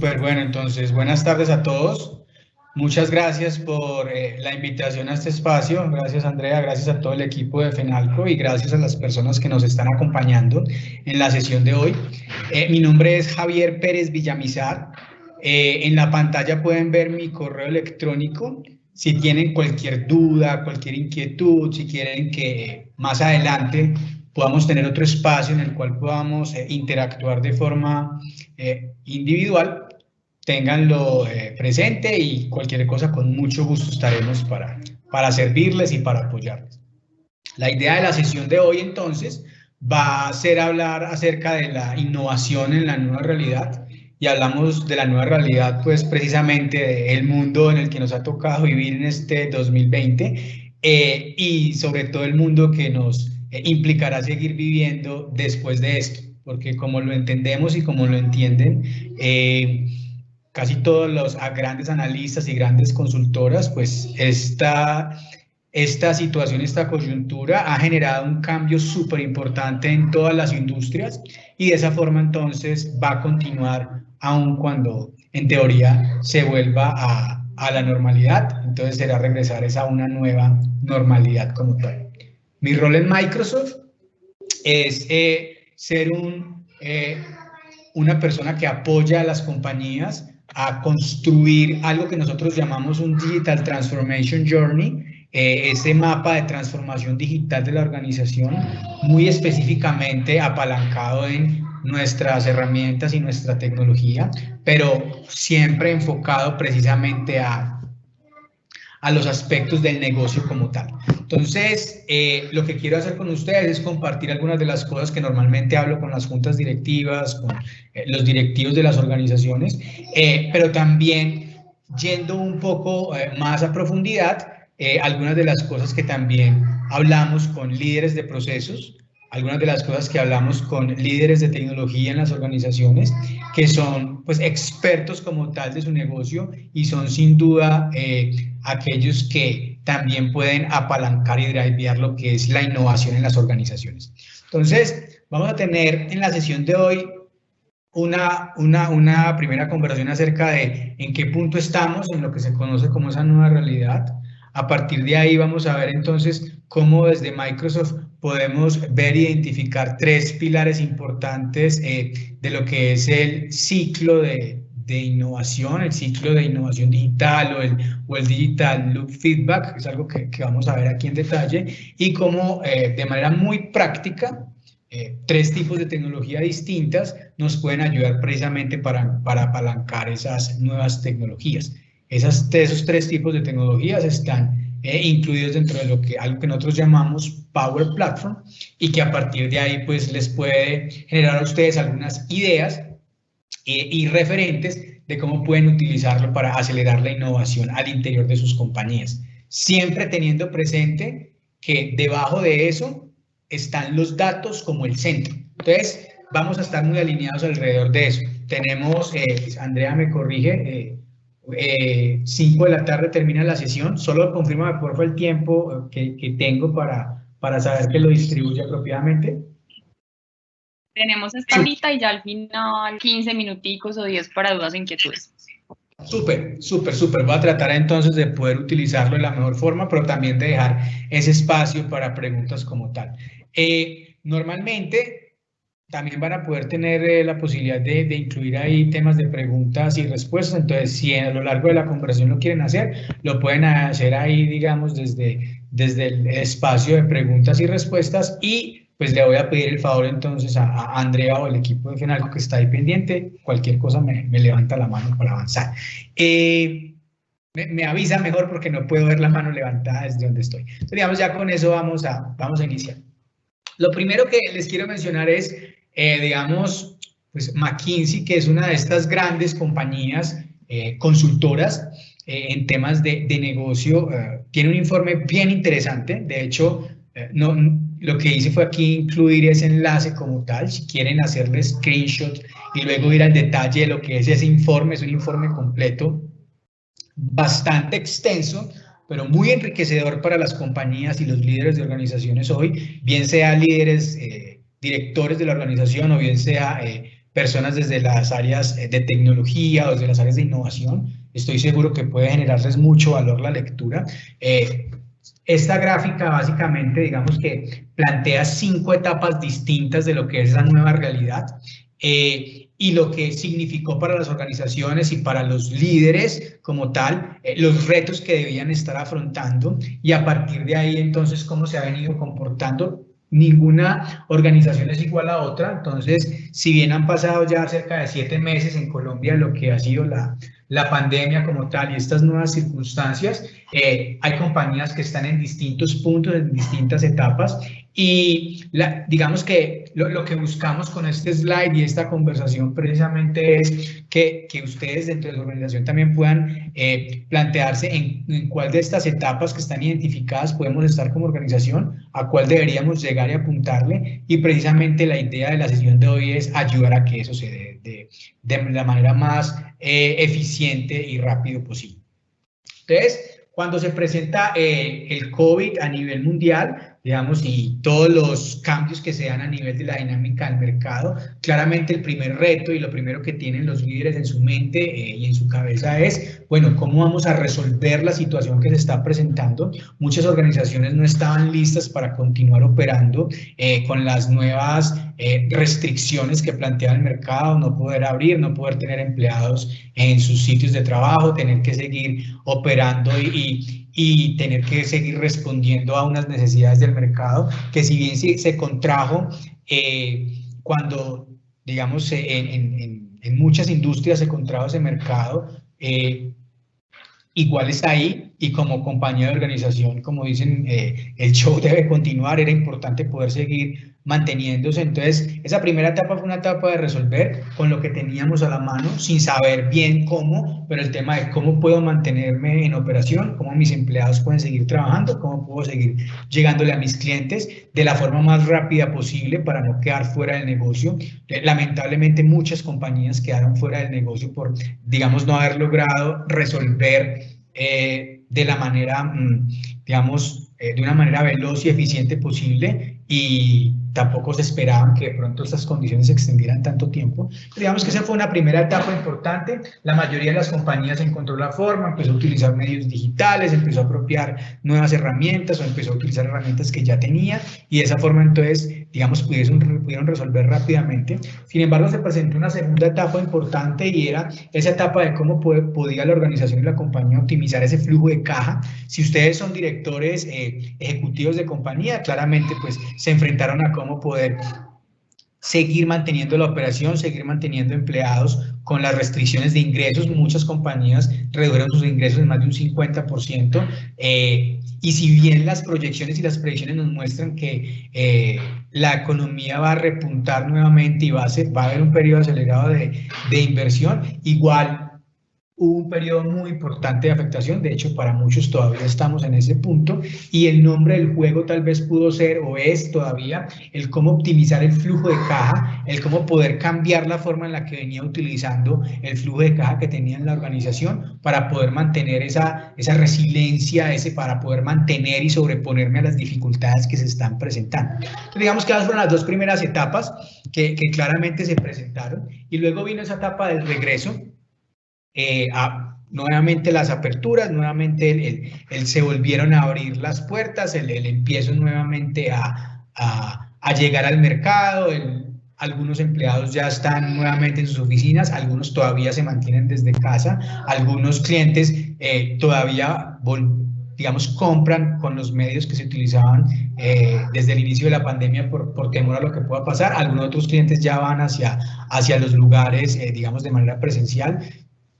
Súper bueno, entonces, buenas tardes a todos. Muchas gracias por la invitación a este espacio. Gracias, Andrea, gracias a todo el equipo de FENALCO y gracias a las personas que nos están acompañando en la sesión de hoy. Mi nombre es Javier Pérez Villamizar. En la pantalla pueden ver mi correo electrónico. Si tienen cualquier duda, cualquier inquietud, si quieren que más adelante podamos tener otro espacio en el cual podamos interactuar de forma individual, ténganlo presente y cualquier cosa con mucho gusto estaremos para servirles y para apoyarles. La idea de la sesión de hoy entonces va a ser hablar acerca de la innovación en la nueva realidad y hablamos de la nueva realidad pues precisamente del mundo en el que nos ha tocado vivir en este 2020 y sobre todo el mundo que nos implicará seguir viviendo después de esto, porque como lo entendemos y como lo entienden casi todos los grandes analistas y grandes consultoras, pues esta situación, esta coyuntura ha generado un cambio súper importante en todas las industrias y de esa forma entonces va a continuar aun cuando en teoría se vuelva a la normalidad, entonces será regresar a una nueva normalidad como tal. Mi rol en Microsoft es ser una persona que apoya a las compañías a construir algo que nosotros llamamos un Digital Transformation Journey, ese mapa de transformación digital de la organización, muy específicamente apalancado en nuestras herramientas y nuestra tecnología, pero siempre enfocado precisamente a los aspectos del negocio como tal. Entonces, lo que quiero hacer con ustedes es compartir algunas de las cosas que normalmente hablo con las juntas directivas, con los directivos de las organizaciones, pero también yendo un poco más a profundidad, algunas de las cosas que también hablamos con líderes de procesos, algunas de las cosas que hablamos con líderes de tecnología en las organizaciones, que son pues expertos como tal de su negocio y son sin duda aquellos que también pueden apalancar y drivear lo que es la innovación en las organizaciones. Entonces, vamos a tener en la sesión de hoy una primera conversación acerca de en qué punto estamos en lo que se conoce como esa nueva realidad. A partir de ahí vamos a ver entonces cómo desde Microsoft podemos ver e identificar tres pilares importantes de lo que es el ciclo de innovación, el ciclo de innovación digital o el Digital Loop Feedback, que es algo que vamos a ver aquí en detalle, y cómo de manera muy práctica tres tipos de tecnología distintas nos pueden ayudar precisamente para apalancar esas nuevas tecnologías. Esos tres tipos de tecnologías están incluidos dentro de algo que nosotros llamamos Power Platform y que a partir de ahí pues les puede generar a ustedes algunas ideas y referentes de cómo pueden utilizarlo para acelerar la innovación al interior de sus compañías. Siempre teniendo presente que debajo de eso están los datos como el centro. Entonces, vamos a estar muy alineados alrededor de eso. Tenemos, Andrea me corrige, 5 de la tarde termina la sesión. Solo confírmame por favor el tiempo que tengo para saber que lo distribuye apropiadamente. Tenemos esta horita y ya al final 15 minuticos o 10 para dudas e inquietudes. Súper. Voy a tratar entonces de poder utilizarlo de la mejor forma, pero también de dejar ese espacio para preguntas como tal. Normalmente también van a poder tener la posibilidad de incluir ahí temas de preguntas y respuestas, entonces si a lo largo de la conversación lo quieren hacer, lo pueden hacer ahí, digamos, desde el espacio de preguntas y respuestas y pues le voy a pedir el favor entonces a Andrea o el equipo de FENALCO que está ahí pendiente, cualquier cosa me levanta la mano para avanzar. Me avisa mejor porque no puedo ver la mano levantada desde donde estoy. Entonces, digamos, ya con eso vamos a iniciar. Lo primero que les quiero mencionar es, digamos, pues McKinsey, que es una de estas grandes compañías consultoras en temas de negocio, tiene un informe bien interesante. De hecho, lo que hice fue aquí incluir ese enlace como tal, si quieren hacerle screenshot y luego ir al detalle de lo que es ese informe. Es un informe completo, bastante extenso, pero muy enriquecedor para las compañías y los líderes de organizaciones hoy, bien sea líderes, directores de la organización o bien sea personas desde las áreas de tecnología o desde las áreas de innovación. Estoy seguro que puede generarles mucho valor la lectura. Esta gráfica básicamente, digamos que plantea 5 etapas distintas de lo que es esa nueva realidad y lo que significó para las organizaciones y para los líderes como tal, los retos que debían estar afrontando y a partir de ahí entonces cómo se ha venido comportando. Ninguna organización es igual a otra, entonces si bien han pasado ya cerca de 7 meses en Colombia lo que ha sido la pandemia como tal y estas nuevas circunstancias, hay compañías que están en distintos puntos, en distintas etapas y digamos que lo que buscamos con este slide y esta conversación precisamente es que ustedes dentro de la organización también puedan plantearse en cuál de estas etapas que están identificadas podemos estar como organización, a cuál deberíamos llegar y apuntarle y precisamente la idea de la sesión de hoy es ayudar a que eso se dé de la manera más eficiente y rápido posible. Entonces, cuando se presenta el COVID a nivel mundial, digamos, y todos los cambios que se dan a nivel de la dinámica del mercado, claramente el primer reto y lo primero que tienen los líderes en su mente y en su cabeza es, bueno, ¿cómo vamos a resolver la situación que se está presentando? Muchas organizaciones no estaban listas para continuar operando con las nuevas restricciones que plantea el mercado, no poder abrir, no poder tener empleados en sus sitios de trabajo, tener que seguir operando y tener que seguir respondiendo a unas necesidades del mercado, que si bien se contrajo cuando, digamos, en muchas industrias se contrajo ese mercado, igual está ahí y como compañía de organización, como dicen, el show debe continuar, era importante poder seguir manteniéndose. Entonces, esa primera etapa fue una etapa de resolver con lo que teníamos a la mano, sin saber bien cómo, pero el tema de cómo puedo mantenerme en operación, cómo mis empleados pueden seguir trabajando, cómo puedo seguir llegándole a mis clientes de la forma más rápida posible para no quedar fuera del negocio. Lamentablemente, muchas compañías quedaron fuera del negocio por, digamos, no haber logrado resolver de la manera, digamos, de una manera veloz y eficiente posible y tampoco se esperaban que de pronto estas condiciones se extendieran tanto tiempo. Pero digamos que esa fue una primera etapa importante. La mayoría de las compañías encontró la forma, empezó a utilizar medios digitales, empezó a apropiar nuevas herramientas o empezó a utilizar herramientas que ya tenía y de esa forma entonces, digamos, pudieron resolver rápidamente. Sin embargo, se presentó una segunda etapa importante y era esa etapa de cómo podía la organización y la compañía optimizar ese flujo de caja. Si ustedes son directores ejecutivos de compañía, claramente pues se enfrentaron a cómo poder seguir manteniendo la operación, seguir manteniendo empleados con las restricciones de ingresos. Muchas compañías redujeron sus ingresos en más de un 50%, y si bien las proyecciones y las predicciones nos muestran que la economía va a repuntar nuevamente y va a haber un periodo acelerado de inversión, igual hubo un periodo muy importante de afectación. De hecho, para muchos todavía estamos en ese punto y el nombre del juego tal vez pudo ser o es todavía el cómo optimizar el flujo de caja, el cómo poder cambiar la forma en la que venía utilizando el flujo de caja que tenía en la organización para poder mantener esa resiliencia, para poder mantener y sobreponerme a las dificultades que se están presentando. Entonces, digamos que esas fueron las dos primeras etapas que claramente se presentaron y luego vino esa etapa del regreso. Nuevamente las aperturas, nuevamente se volvieron a abrir las puertas, el empiezo nuevamente a llegar al mercado, algunos empleados ya están nuevamente en sus oficinas, algunos todavía se mantienen desde casa, algunos clientes todavía digamos, compran con los medios que se utilizaban desde el inicio de la pandemia por temor a lo que pueda pasar, algunos otros clientes ya van hacia los lugares, digamos, de manera presencial.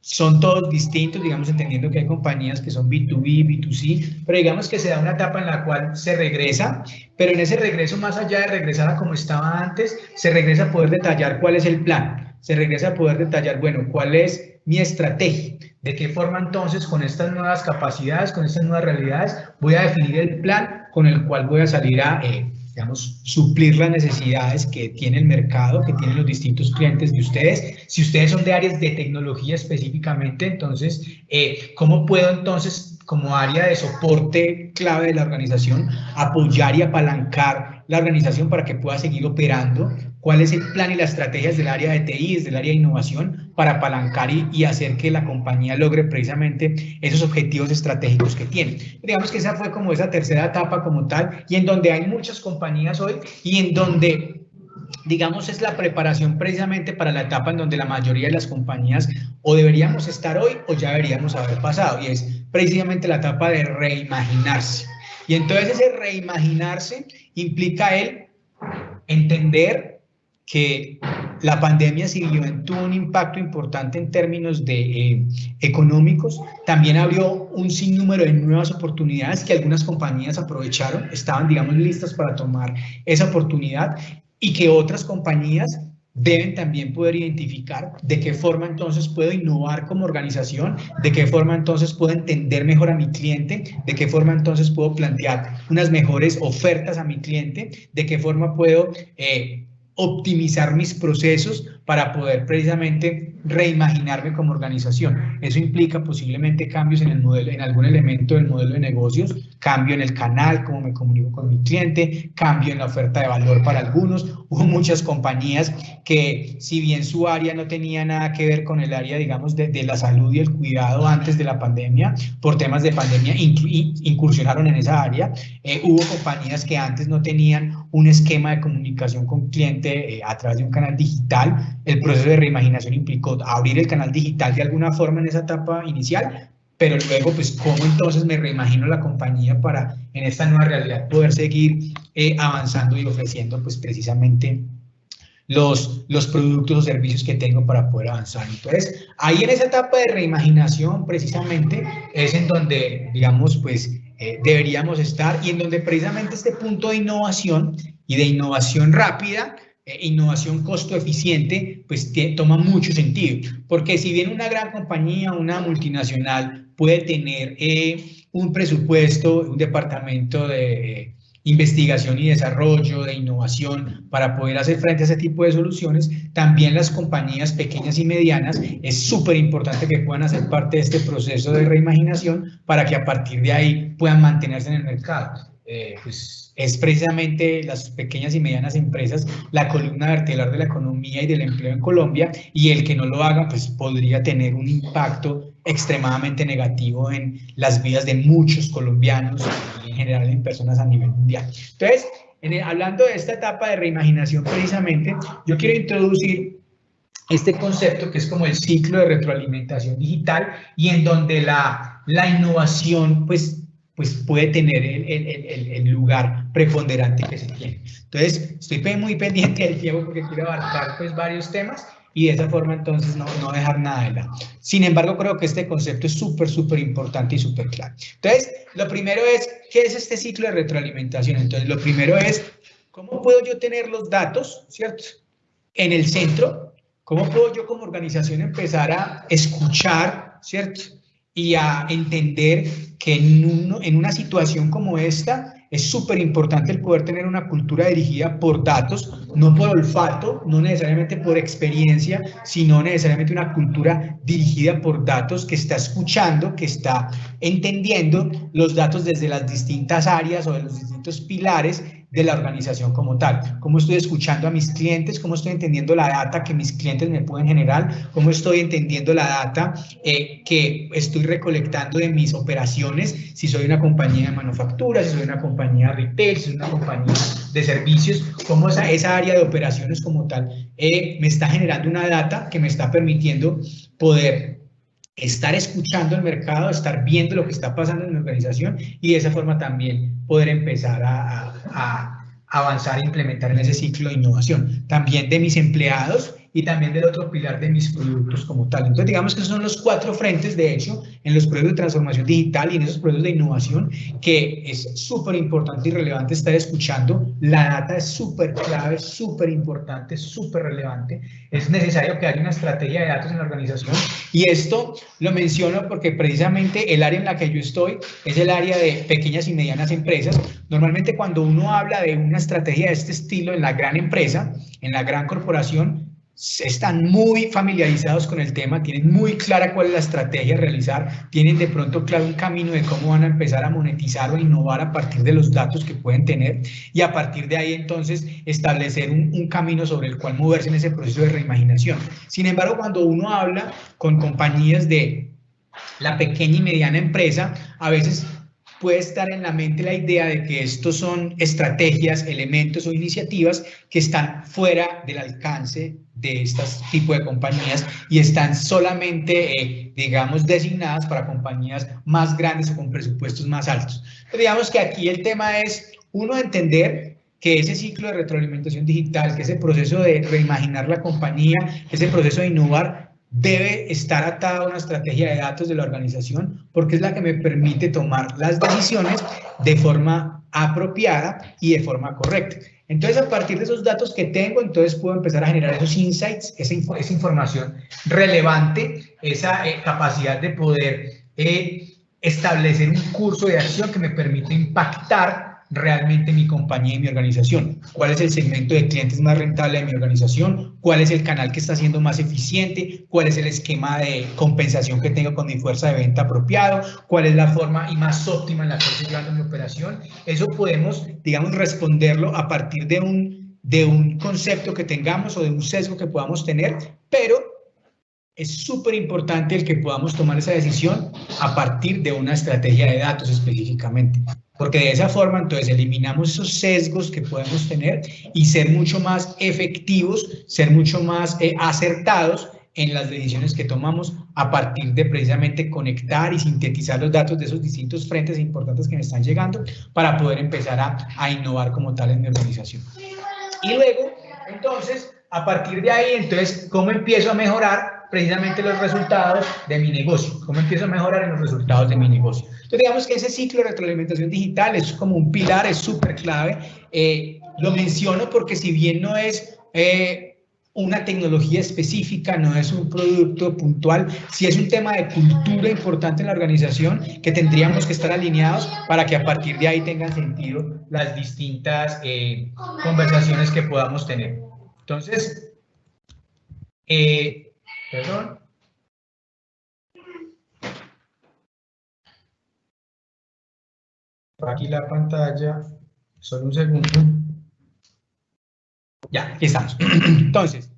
Son todos distintos, digamos, entendiendo que hay compañías que son B2B, B2C, pero digamos que se da una etapa en la cual se regresa, pero en ese regreso, más allá de regresar a como estaba antes, se regresa a poder detallar cuál es el plan, se regresa a poder detallar, bueno, cuál es mi estrategia, de qué forma entonces con estas nuevas capacidades, con estas nuevas realidades, voy a definir el plan con el cual voy a salir a digamos, suplir las necesidades que tiene el mercado, que tienen los distintos clientes de ustedes. Si ustedes son de áreas de tecnología específicamente, entonces, ¿cómo puedo entonces como área de soporte clave de la organización, apoyar y apalancar la organización para que pueda seguir operando, cuál es el plan y las estrategias del área de TI, desde el área de innovación, para apalancar y hacer que la compañía logre precisamente esos objetivos estratégicos que tiene. Digamos que esa fue como esa tercera etapa como tal, y en donde hay muchas compañías hoy, y en donde digamos, es la preparación precisamente para la etapa en donde la mayoría de las compañías o deberíamos estar hoy o ya deberíamos haber pasado, y es precisamente la etapa de reimaginarse. Y entonces ese reimaginarse implica el entender que la pandemia, si bien tuvo un impacto importante en términos de, económicos, también abrió un sinnúmero de nuevas oportunidades que algunas compañías aprovecharon, estaban, digamos, listas para tomar esa oportunidad, y que otras compañías deben también poder identificar de qué forma entonces puedo innovar como organización, de qué forma entonces puedo entender mejor a mi cliente, de qué forma entonces puedo plantear unas mejores ofertas a mi cliente, de qué forma puedo optimizar mis procesos para poder precisamente reimaginarme como organización. Eso implica posiblemente cambios en el modelo, en algún elemento del modelo de negocios, cambio en el canal, cómo me comunico con mi cliente, cambio en la oferta de valor para algunos. Hubo muchas compañías que, si bien su área no tenía nada que ver con el área, digamos, de la salud y el cuidado antes de la pandemia, por temas de pandemia incursionaron en esa área. Hubo compañías que antes no tenían un esquema de comunicación con cliente a través de un canal digital. El proceso de reimaginación implicó abrir el canal digital de alguna forma en esa etapa inicial, pero luego, pues, ¿cómo entonces me reimagino la compañía para, en esta nueva realidad, poder seguir avanzando y ofreciendo, pues, precisamente los productos o servicios que tengo para poder avanzar? Entonces, ahí en esa etapa de reimaginación, precisamente, es en donde, digamos, pues, deberíamos estar, y en donde precisamente este punto de innovación y de innovación rápida, innovación costo eficiente, pues toma mucho sentido, porque si bien una gran compañía, una multinacional puede tener un presupuesto, un departamento de investigación y desarrollo, de innovación, para poder hacer frente a ese tipo de soluciones, también las compañías pequeñas y medianas es súper importante que puedan hacer parte de este proceso de reimaginación para que a partir de ahí puedan mantenerse en el mercado. Pues es precisamente las pequeñas y medianas empresas la columna vertebral de la economía y del empleo en Colombia, y el que no lo haga, pues podría tener un impacto extremadamente negativo en las vidas de muchos colombianos y en general en personas a nivel mundial. Entonces, hablando de esta etapa de reimaginación precisamente, yo quiero introducir este concepto que es como el ciclo de retroalimentación digital, y en donde la innovación pues puede tener el lugar preponderante que se tiene. Entonces, estoy muy pendiente del tiempo porque quiero abarcar pues varios temas, y de esa forma entonces no dejar nada de lado. Sin embargo, creo que este concepto es súper importante y súper claro. Entonces, lo primero es, ¿qué es este ciclo de retroalimentación? Entonces, lo primero es, ¿cómo puedo yo tener los datos, cierto, en el centro? ¿Cómo puedo yo como organización empezar a escuchar, cierto, y a entender que en una situación como esta es súper importante el poder tener una cultura dirigida por datos, no por olfato, no necesariamente por experiencia, sino necesariamente una cultura dirigida por datos, que está escuchando, que está entendiendo los datos desde las distintas áreas o de los distintos pilares de la organización como tal. Cómo estoy escuchando a mis clientes, cómo estoy entendiendo la data que mis clientes me pueden generar, cómo estoy entendiendo la data que estoy recolectando de mis operaciones, si soy una compañía de manufactura, si soy una compañía de retail, si soy una compañía de servicios, cómo esa área de operaciones como tal me está generando una data que me está permitiendo poder estar escuchando el mercado, estar viendo lo que está pasando en la organización, y de esa forma también poder empezar a avanzar e implementar en ese ciclo de innovación, también de mis empleados y también del otro pilar de mis productos como tal. Entonces, digamos que esos son los 4 frentes, de hecho, en los procesos de transformación digital y en esos procesos de innovación, que es súper importante y relevante estar escuchando. La data es súper clave, súper importante, súper relevante. Es necesario que haya una estrategia de datos en la organización, y esto lo menciono porque precisamente el área en la que yo estoy es el área de pequeñas y medianas empresas. Normalmente, cuando uno habla de una estrategia de este estilo en la gran empresa, en la gran corporación, están muy familiarizados con el tema, tienen muy clara cuál es la estrategia a realizar, tienen de pronto claro un camino de cómo van a empezar a monetizar o innovar a partir de los datos que pueden tener y a partir de ahí entonces establecer un camino sobre el cual moverse en ese proceso de reimaginación. Sin embargo, cuando uno habla con compañías de la pequeña y mediana empresa, a veces puede estar en la mente la idea de que estos son estrategias, elementos o iniciativas que están fuera del alcance de este tipo de compañías y están solamente, digamos, designadas para compañías más grandes o con presupuestos más altos. Pero digamos que aquí el tema es, uno, entender que ese ciclo de retroalimentación digital, que ese proceso de reimaginar la compañía, ese proceso de innovar, debe estar atada a una estrategia de datos de la organización porque es la que me permite tomar las decisiones de forma apropiada y de forma correcta. Entonces, a partir de esos datos que tengo, entonces puedo empezar a generar esos insights, esa información relevante, esa capacidad de poder establecer un curso de acción que me permite impactar realmente mi compañía y mi organización. ¿Cuál es el segmento de clientes más rentable de mi organización? ¿Cuál es el canal que está siendo más eficiente? ¿Cuál es el esquema de compensación que tengo con mi fuerza de venta apropiado? ¿Cuál es la forma y más óptima en la que estoy llevando mi operación? Eso podemos, digamos, responderlo a partir de un concepto que tengamos o de un sesgo que podamos tener, pero es súper importante el que podamos tomar esa decisión a partir de una estrategia de datos específicamente, porque de esa forma entonces eliminamos esos sesgos que podemos tener y ser mucho más efectivos, ser mucho más acertados en las decisiones que tomamos a partir de precisamente conectar y sintetizar los datos de esos distintos frentes importantes que me están llegando para poder empezar a innovar como tal en mi organización. Y luego, entonces, a partir de ahí, entonces, ¿cómo empiezo a mejorar precisamente los resultados de mi negocio? ¿Cómo empiezo a mejorar en los resultados de mi negocio? Entonces, digamos que ese ciclo de retroalimentación digital es como un pilar, es súper clave. Lo menciono porque si bien no es una tecnología específica, no es un producto puntual, sí es un tema de cultura importante en la organización que tendríamos que estar alineados para que a partir de ahí tengan sentido las distintas conversaciones que podamos tener. Entonces, perdón. Aquí la pantalla, solo un segundo. Ya, aquí estamos. Entonces,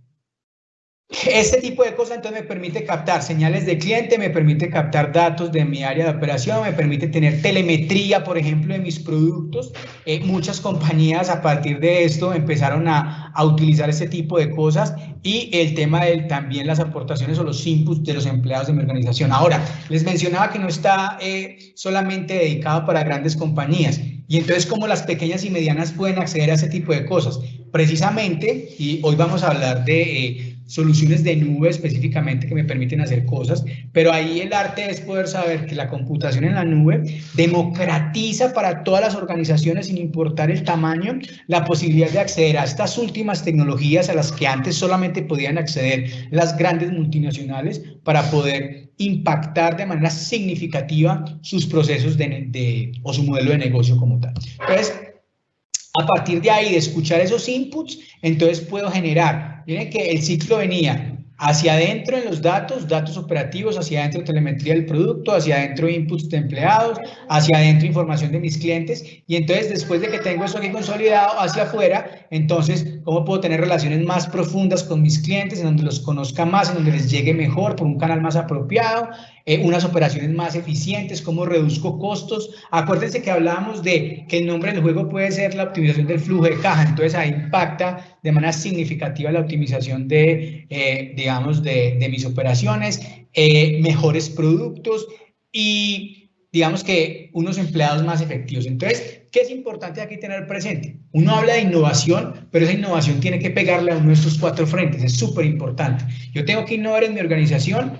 este tipo de cosas entonces me permite captar señales de cliente, me permite captar datos de mi área de operación, me permite tener telemetría, por ejemplo, de mis productos. Muchas compañías a partir de esto empezaron a utilizar este tipo de cosas y el tema de también las aportaciones o los inputs de los empleados de mi organización. Ahora, les mencionaba que no está solamente dedicado para grandes compañías. Y entonces, ¿cómo las pequeñas y medianas pueden acceder a ese tipo de cosas? Precisamente, y hoy vamos a hablar de soluciones de nube específicamente que me permiten hacer cosas, pero ahí el arte es poder saber que la computación en la nube democratiza para todas las organizaciones, sin importar el tamaño, la posibilidad de acceder a estas últimas tecnologías a las que antes solamente podían acceder las grandes multinacionales para poder impactar de manera significativa sus procesos o su modelo de negocio como tal. Entonces, a partir de ahí, de escuchar esos inputs, entonces puedo generar, miren que el ciclo venía hacia adentro en los datos operativos, hacia adentro telemetría del producto, hacia adentro inputs de empleados, hacia adentro información de mis clientes, y entonces después de que tengo eso aquí consolidado hacia afuera, entonces, ¿cómo puedo tener relaciones más profundas con mis clientes, en donde los conozca más, en donde les llegue mejor, por un canal más apropiado, unas operaciones más eficientes, cómo reduzco costos? Acuérdense que hablábamos de que el nombre del juego puede ser la optimización del flujo de caja, entonces ahí impacta de manera significativa la optimización digamos, de mis operaciones, mejores productos y, digamos que, unos empleados más efectivos. Entonces, ¿qué es importante aquí tener presente? Uno habla de innovación, pero esa innovación tiene que pegarle a uno de estos 4 frentes, es súper importante. Yo tengo que innovar en mi organización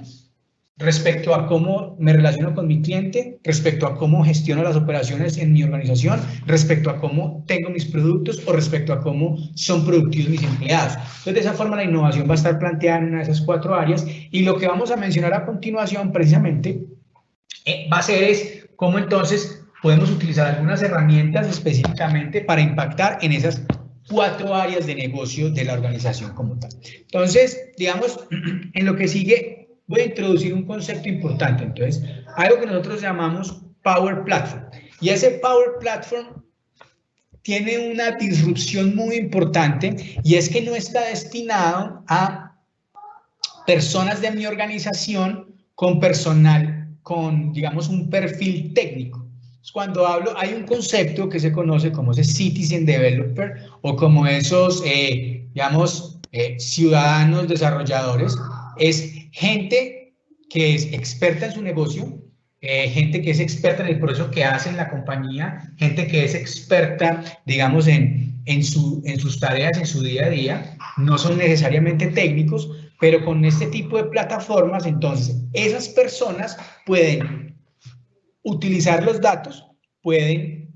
respecto a cómo me relaciono con mi cliente, respecto a cómo gestiono las operaciones en mi organización, respecto a cómo tengo mis productos o respecto a cómo son productivos mis empleados. Entonces, de esa forma la innovación va a estar planteada en una de esas 4 áreas y lo que vamos a mencionar a continuación precisamente va a ser es cómo entonces podemos utilizar algunas herramientas específicamente para impactar en esas 4 áreas de negocio de la organización como tal. Entonces, digamos, en lo que sigue voy a introducir un concepto importante. Entonces, algo que nosotros llamamos Power Platform. Y ese Power Platform tiene una disrupción muy importante y es que no está destinado a personas de mi organización con personal, con, digamos, un perfil técnico. Cuando hablo, hay un concepto que se conoce como ese Citizen Developer o como esos, digamos, ciudadanos desarrolladores. Es gente que es experta en su negocio, gente que es experta en el proceso que hace en la compañía, gente que es experta, digamos, en sus tareas, en su día a día. No son necesariamente técnicos, pero con este tipo de plataformas, entonces, esas personas pueden utilizar los datos, pueden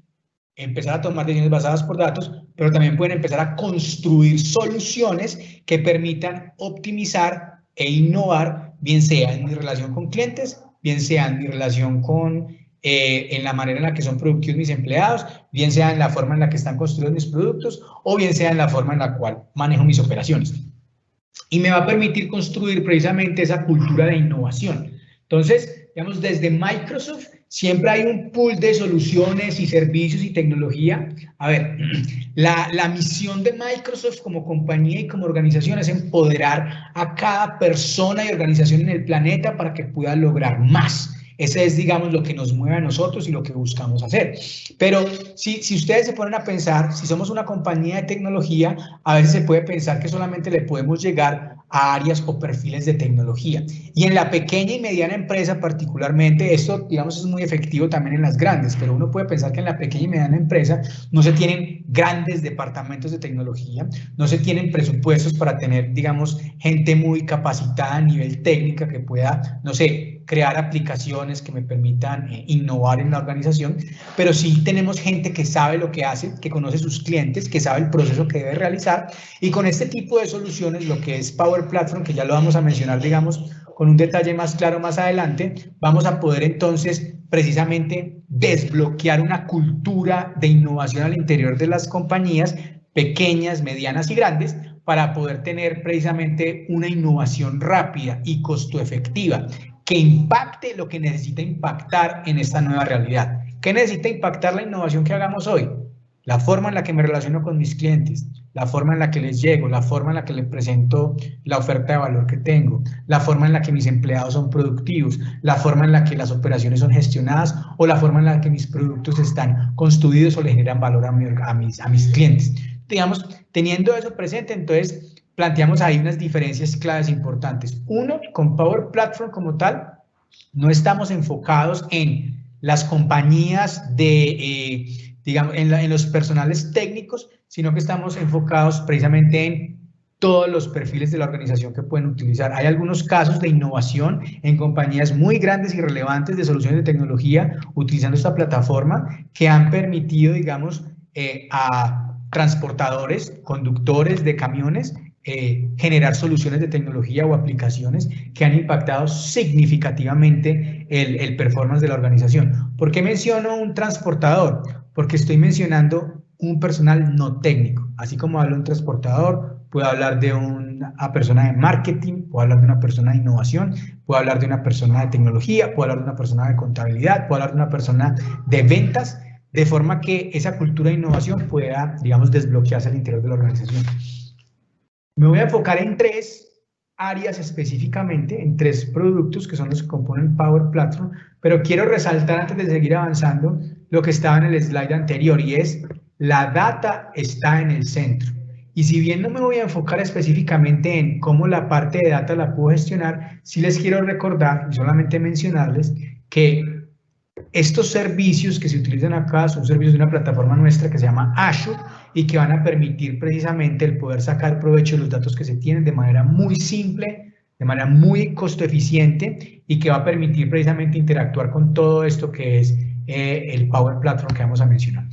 empezar a tomar decisiones basadas por datos, pero también pueden empezar a construir soluciones que permitan optimizar e innovar, bien sea en mi relación con clientes, bien sea en mi relación con, en la manera en la que son productivos mis empleados, bien sea en la forma en la que están construidos mis productos, o bien sea en la forma en la cual manejo mis operaciones. Y me va a permitir construir precisamente esa cultura de innovación. Entonces, digamos, desde Microsoft siempre hay un pool de soluciones y servicios y tecnología. A ver, la misión de Microsoft como compañía y como organización es empoderar a cada persona y organización en el planeta para que pueda lograr más. Ese es, digamos, lo que nos mueve a nosotros y lo que buscamos hacer. Pero si ustedes se ponen a pensar, si somos una compañía de tecnología, a veces se puede pensar que solamente le podemos llegar a áreas o perfiles de tecnología. Y en la pequeña y mediana empresa particularmente, esto, digamos, es muy efectivo también en las grandes, pero uno puede pensar que en la pequeña y mediana empresa no se tienen grandes departamentos de tecnología, no se tienen presupuestos para tener, digamos, gente muy capacitada a nivel técnica que pueda, no sé, crear aplicaciones que me permitan innovar en la organización, pero sí tenemos gente que sabe lo que hace, que conoce sus clientes, que sabe el proceso que debe realizar, y con este tipo de soluciones, lo que es Power Platform, que ya lo vamos a mencionar, digamos, con un detalle más claro más adelante, vamos a poder entonces precisamente desbloquear una cultura de innovación al interior de las compañías, pequeñas, medianas y grandes, para poder tener precisamente una innovación rápida y costo efectiva, que impacte lo que necesita impactar en esta nueva realidad. ¿Qué necesita impactar la innovación que hagamos hoy? La forma en la que me relaciono con mis clientes, la forma en la que les llego, la forma en la que les presento la oferta de valor que tengo, la forma en la que mis empleados son productivos, la forma en la que las operaciones son gestionadas o la forma en la que mis productos están construidos o le generan valor a mis clientes. Digamos, teniendo eso presente, entonces planteamos ahí unas diferencias claves importantes. Uno, con Power Platform como tal, no estamos enfocados en las compañías de, digamos, en los personales técnicos, sino que estamos enfocados precisamente en todos los perfiles de la organización que pueden utilizar. Hay algunos casos de innovación en compañías muy grandes y relevantes de soluciones de tecnología utilizando esta plataforma que han permitido, digamos, a transportadores, conductores de camiones, generar soluciones de tecnología o aplicaciones que han impactado significativamente el performance de la organización. ¿Por qué menciono un transportador? Porque estoy mencionando un personal no técnico. Así como hablo de un transportador, puedo hablar de una persona de marketing, puedo hablar de una persona de innovación, puedo hablar de una persona de tecnología, puedo hablar de una persona de contabilidad, puedo hablar de una persona de ventas, de forma que esa cultura de innovación pueda, digamos, desbloquearse al interior de la organización. Me voy a enfocar en 3 áreas específicamente, en 3 productos que son los que componen Power Platform, pero quiero resaltar antes de seguir avanzando lo que estaba en el slide anterior, y es la data está en el centro. Y si bien no me voy a enfocar específicamente en cómo la parte de data la puedo gestionar, sí les quiero recordar y solamente mencionarles que estos servicios que se utilizan acá son servicios de una plataforma nuestra que se llama Azure y que van a permitir precisamente el poder sacar provecho de los datos que se tienen de manera muy simple, de manera muy costo eficiente, y que va a permitir precisamente interactuar con todo esto que es el Power Platform que vamos a mencionar.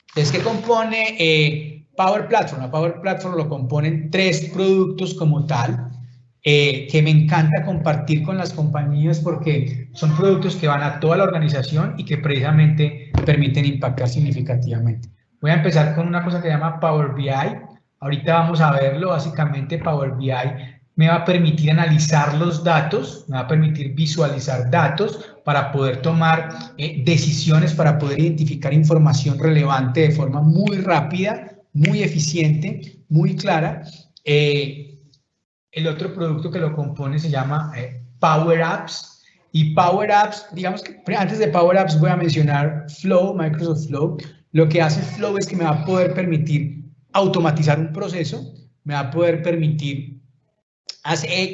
Entonces, ¿qué compone Power Platform? La Power Platform lo componen 3 productos como tal, que me encanta compartir con las compañías porque son productos que van a toda la organización y que precisamente permiten impactar significativamente. Voy a empezar con una cosa que se llama Power BI. Ahorita vamos a verlo. Básicamente Power BI me va a permitir analizar los datos, me va a permitir visualizar datos para poder tomar decisiones, para poder identificar información relevante de forma muy rápida, muy eficiente, muy clara. El otro producto que lo compone se llama Power Apps. Y Power Apps, digamos que antes de Power Apps voy a mencionar Flow, Microsoft Flow. Lo que hace Flow es que me va a poder permitir automatizar un proceso, me va a poder permitir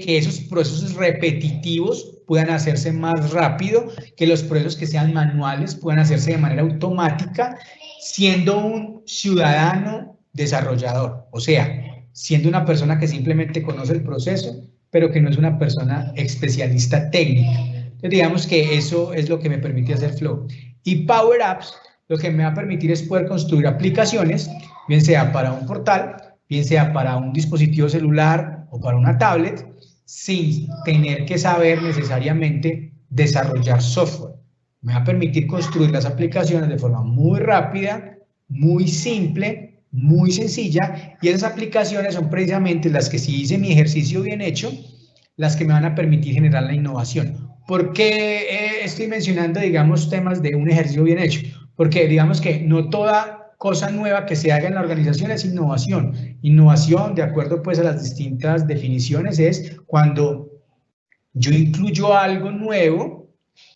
que esos procesos repetitivos puedan hacerse más rápido, que los procesos que sean manuales puedan hacerse de manera automática, siendo un ciudadano desarrollador, o sea, siendo una persona que simplemente conoce el proceso, pero que no es una persona especialista técnica. Entonces, digamos que eso es lo que me permite hacer Flow. Y Power Apps lo que me va a permitir es poder construir aplicaciones, bien sea para un portal, bien sea para un dispositivo celular o para una tablet, sin tener que saber necesariamente desarrollar software. Me va a permitir construir las aplicaciones de forma muy rápida, muy simple, muy sencilla, y esas aplicaciones son precisamente las que, si hice mi ejercicio bien hecho, las que me van a permitir generar la innovación. ¿Por qué estoy mencionando, digamos, temas de un ejercicio bien hecho? Porque digamos que no toda cosa nueva que se haga en la organización es innovación. Innovación, de acuerdo pues a las distintas definiciones, es cuando yo incluyo algo nuevo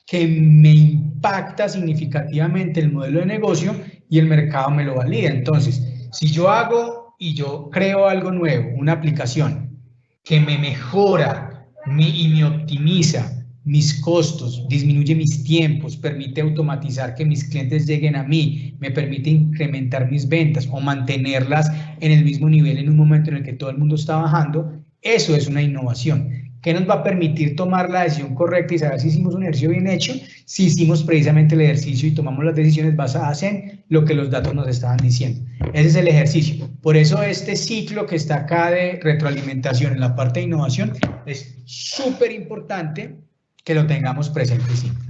que me impacta significativamente el modelo de negocio y el mercado me lo valida. Entonces, si yo hago y yo creo algo nuevo, una aplicación que me mejora y me optimiza mis costos, disminuye mis tiempos, permite automatizar que mis clientes lleguen a mí, me permite incrementar mis ventas o mantenerlas en el mismo nivel en un momento en el que todo el mundo está bajando, eso es una innovación. ¿Qué nos va a permitir tomar la decisión correcta y saber si hicimos un ejercicio bien hecho? Si hicimos precisamente el ejercicio y tomamos las decisiones basadas en lo que los datos nos estaban diciendo. Ese es el ejercicio. Por eso este ciclo que está acá de retroalimentación en la parte de innovación es súper importante que lo tengamos presente siempre.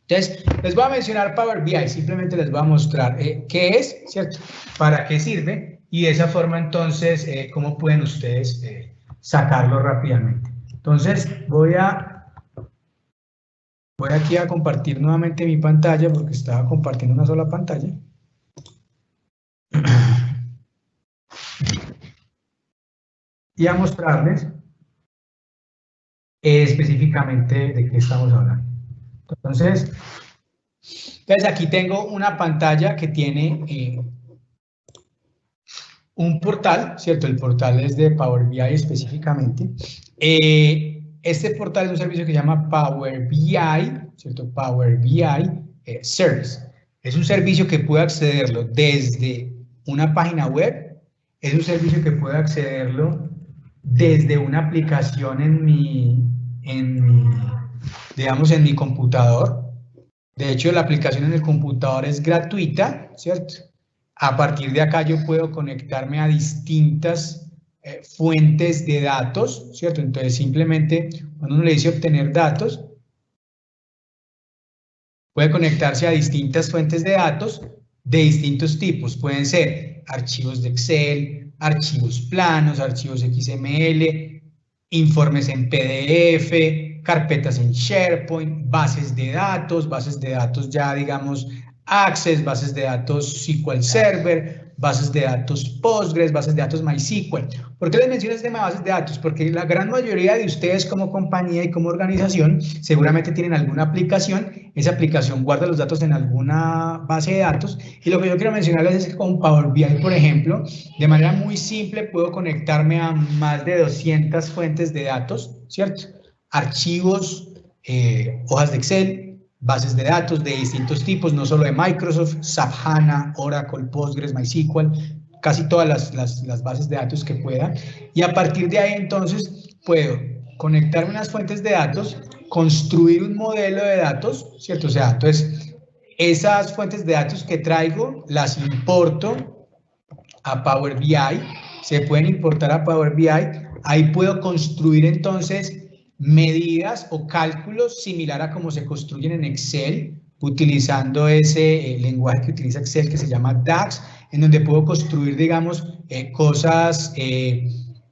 Entonces, les voy a mencionar Power BI, simplemente les voy a mostrar qué es, ¿cierto? Para qué sirve, y de esa forma, entonces, cómo pueden ustedes sacarlo rápidamente. Entonces, voy aquí a compartir nuevamente mi pantalla, porque estaba compartiendo una sola pantalla. Y a mostrarles específicamente de qué estamos hablando. Entonces aquí tengo una pantalla que tiene un portal, ¿cierto? El portal es de Power BI específicamente. Este portal es un servicio que se llama Power BI, ¿cierto? Power BI Service. Es un servicio que puede accederlo desde una página web, es un servicio que puede accederlo desde una aplicación en mi computador. De hecho, la aplicación en el computador es gratuita, ¿cierto? A partir de acá yo puedo conectarme a distintas fuentes de datos, ¿cierto? Entonces, simplemente, cuando uno le dice obtener datos, puede conectarse a distintas fuentes de datos de distintos tipos. Pueden ser archivos de Excel, archivos planos, archivos XML, informes en PDF, carpetas en SharePoint, bases de datos ya digamos Access, bases de datos SQL Server, bases de datos Postgres, bases de datos MySQL. ¿Por qué les menciono este tema de bases de datos? Porque la gran mayoría de ustedes como compañía y como organización seguramente tienen alguna aplicación, esa aplicación guarda los datos en alguna base de datos, y lo que yo quiero mencionarles es que con Power BI, por ejemplo, de manera muy simple puedo conectarme a más de 200 fuentes de datos, ¿cierto? Archivos, hojas de Excel, bases de datos de distintos tipos, no solo de Microsoft, SAP HANA, Oracle, Postgres, MySQL, casi todas las bases de datos que pueda, y a partir de ahí entonces puedo conectarme a unas fuentes de datos, construir un modelo de datos, ¿cierto? O sea, entonces esas fuentes de datos que traigo las importo a Power BI, se pueden importar a Power BI, ahí puedo construir entonces medidas o cálculos similar a como se construyen en Excel. utilizando ese lenguaje que utiliza Excel que se llama DAX, en donde puedo construir, digamos, cosas,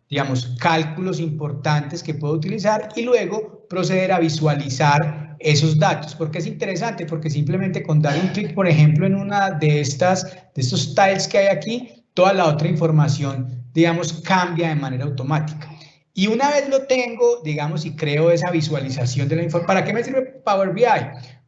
digamos, cálculos importantes que puedo utilizar y luego proceder a visualizar esos datos. ¿Por qué es interesante? Porque simplemente con dar un clic, por ejemplo, en una de estos tiles que hay aquí, toda la otra información, digamos, cambia de manera automática. Y una vez lo tengo, digamos, y creo esa visualización de la información, ¿para qué me sirve Power BI?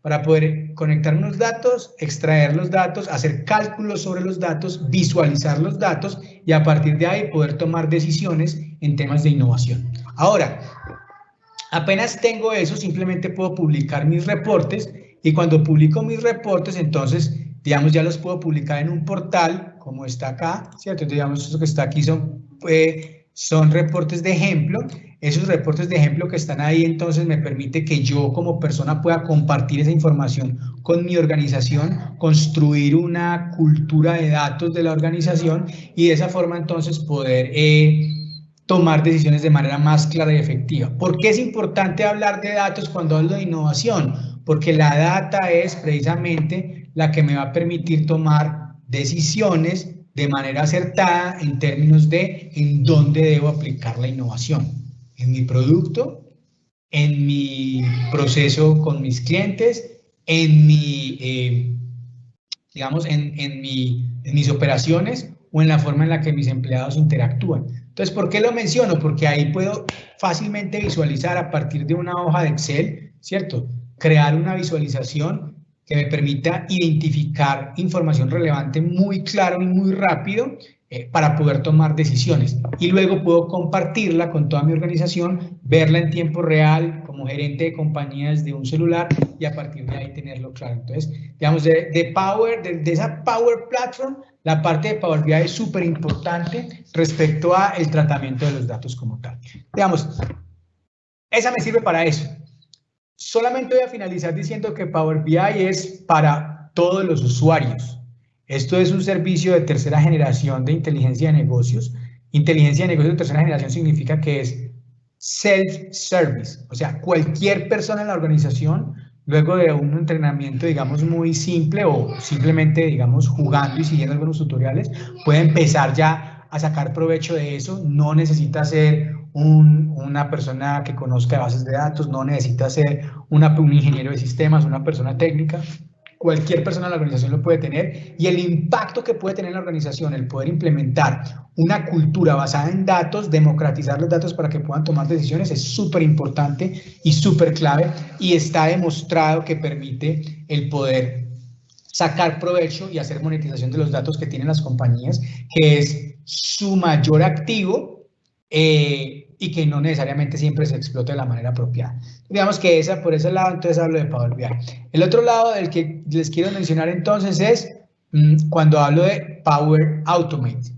Para poder conectar unos datos, extraer los datos, hacer cálculos sobre los datos, visualizar los datos y a partir de ahí poder tomar decisiones en temas de innovación. Ahora, apenas tengo eso, simplemente puedo publicar mis reportes y cuando publico mis reportes, entonces, digamos, ya los puedo publicar en un portal como está acá, ¿cierto? Entonces, digamos, eso que está aquí son reportes de ejemplo. Esos reportes de ejemplo que están ahí, entonces me permite que yo como persona pueda compartir esa información con mi organización, construir una cultura de datos de la organización y de esa forma entonces poder tomar decisiones de manera más clara y efectiva. ¿Por qué es importante hablar de datos cuando hablo de innovación? Porque la data es precisamente la que me va a permitir tomar decisiones de manera acertada en términos de en dónde debo aplicar la innovación. En mi producto, en mi proceso con mis clientes, en mi, digamos, en mis operaciones o en la forma en la que mis empleados interactúan. Entonces, ¿por qué lo menciono? Porque ahí puedo fácilmente visualizar a partir de una hoja de Excel, ¿cierto? Crear una visualización que me permita identificar información relevante muy claro y muy rápido para poder tomar decisiones. Y luego puedo compartirla con toda mi organización, verla en tiempo real como gerente de compañías de un celular y a partir de ahí tenerlo claro. Entonces, digamos, de esa Power Platform, la parte de Power BI es súper importante respecto al tratamiento de los datos como tal. Digamos, esa me sirve para eso. Solamente voy a finalizar diciendo que Power BI es para todos los usuarios. Esto es un servicio de tercera generación de inteligencia de negocios. Inteligencia de negocios de tercera generación significa que es self-service, o sea, cualquier persona en la organización, luego de un entrenamiento, digamos, muy simple o simplemente, digamos, jugando y siguiendo algunos tutoriales, puede empezar ya a sacar provecho de eso. No necesita ser una persona que conozca bases de datos, no necesita ser un ingeniero de sistemas, una persona técnica. Cualquier persona en la organización lo puede tener y el impacto que puede tener en la organización, el poder implementar una cultura basada en datos, democratizar los datos para que puedan tomar decisiones es súper importante y súper clave y está demostrado que permite el poder sacar provecho y hacer monetización de los datos que tienen las compañías, que es su mayor activo y que no necesariamente siempre se explota de la manera apropiada. Digamos que por ese lado, entonces hablo de Power BI. El otro lado del que les quiero mencionar entonces es cuando hablo de Power Automate.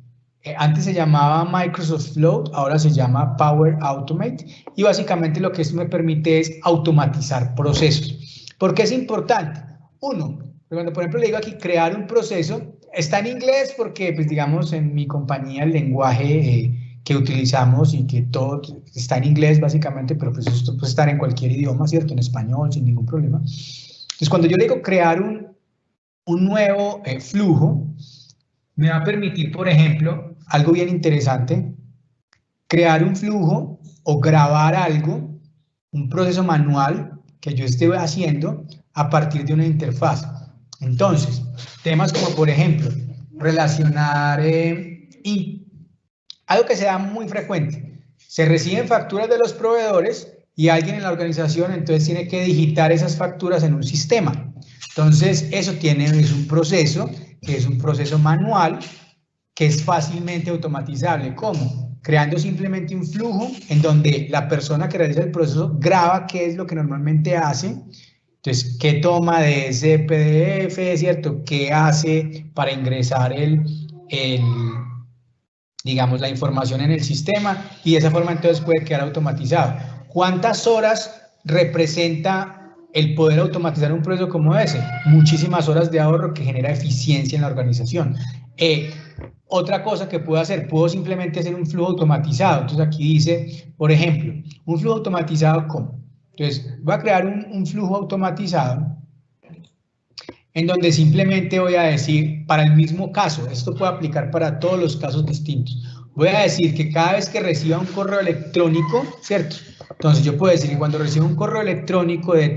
Antes se llamaba Microsoft Float, ahora se llama Power Automate y básicamente lo que esto me permite es automatizar procesos. ¿Por qué es importante? Uno, cuando por ejemplo le digo aquí crear un proceso, está en inglés porque pues digamos en mi compañía el lenguaje que utilizamos y que todo está en inglés básicamente, pero pues esto puede estar en cualquier idioma, ¿cierto? En español, sin ningún problema. Entonces, cuando yo le digo crear un nuevo flujo, me va a permitir, por ejemplo, algo bien interesante, crear un flujo o grabar algo, un proceso manual que yo esté haciendo a partir de una interfaz. Entonces, temas como, por ejemplo, relacionar algo que se da muy frecuente. Se reciben facturas de los proveedores y alguien en la organización entonces tiene que digitar esas facturas en un sistema. Entonces, eso es un proceso, que es un proceso manual, que es fácilmente automatizable. ¿Cómo? Creando simplemente un flujo en donde la persona que realiza el proceso graba qué es lo que normalmente hace. Entonces, ¿qué toma de ese PDF, cierto? ¿Qué hace para ingresar digamos, la información en el sistema? Y de esa forma entonces puede quedar automatizado. ¿Cuántas horas representa el poder automatizar un proceso como ese? Muchísimas horas de ahorro que genera eficiencia en la organización. Otra cosa que puedo hacer, puedo simplemente hacer un flujo automatizado. Entonces aquí dice, por ejemplo, un flujo automatizado, ¿cómo? Entonces voy a crear un flujo automatizado en donde simplemente voy a decir, para el mismo caso, esto puede aplicar para todos los casos distintos, voy a decir que cada vez que reciba un correo electrónico, ¿cierto? Entonces yo puedo decir que cuando reciba un correo electrónico de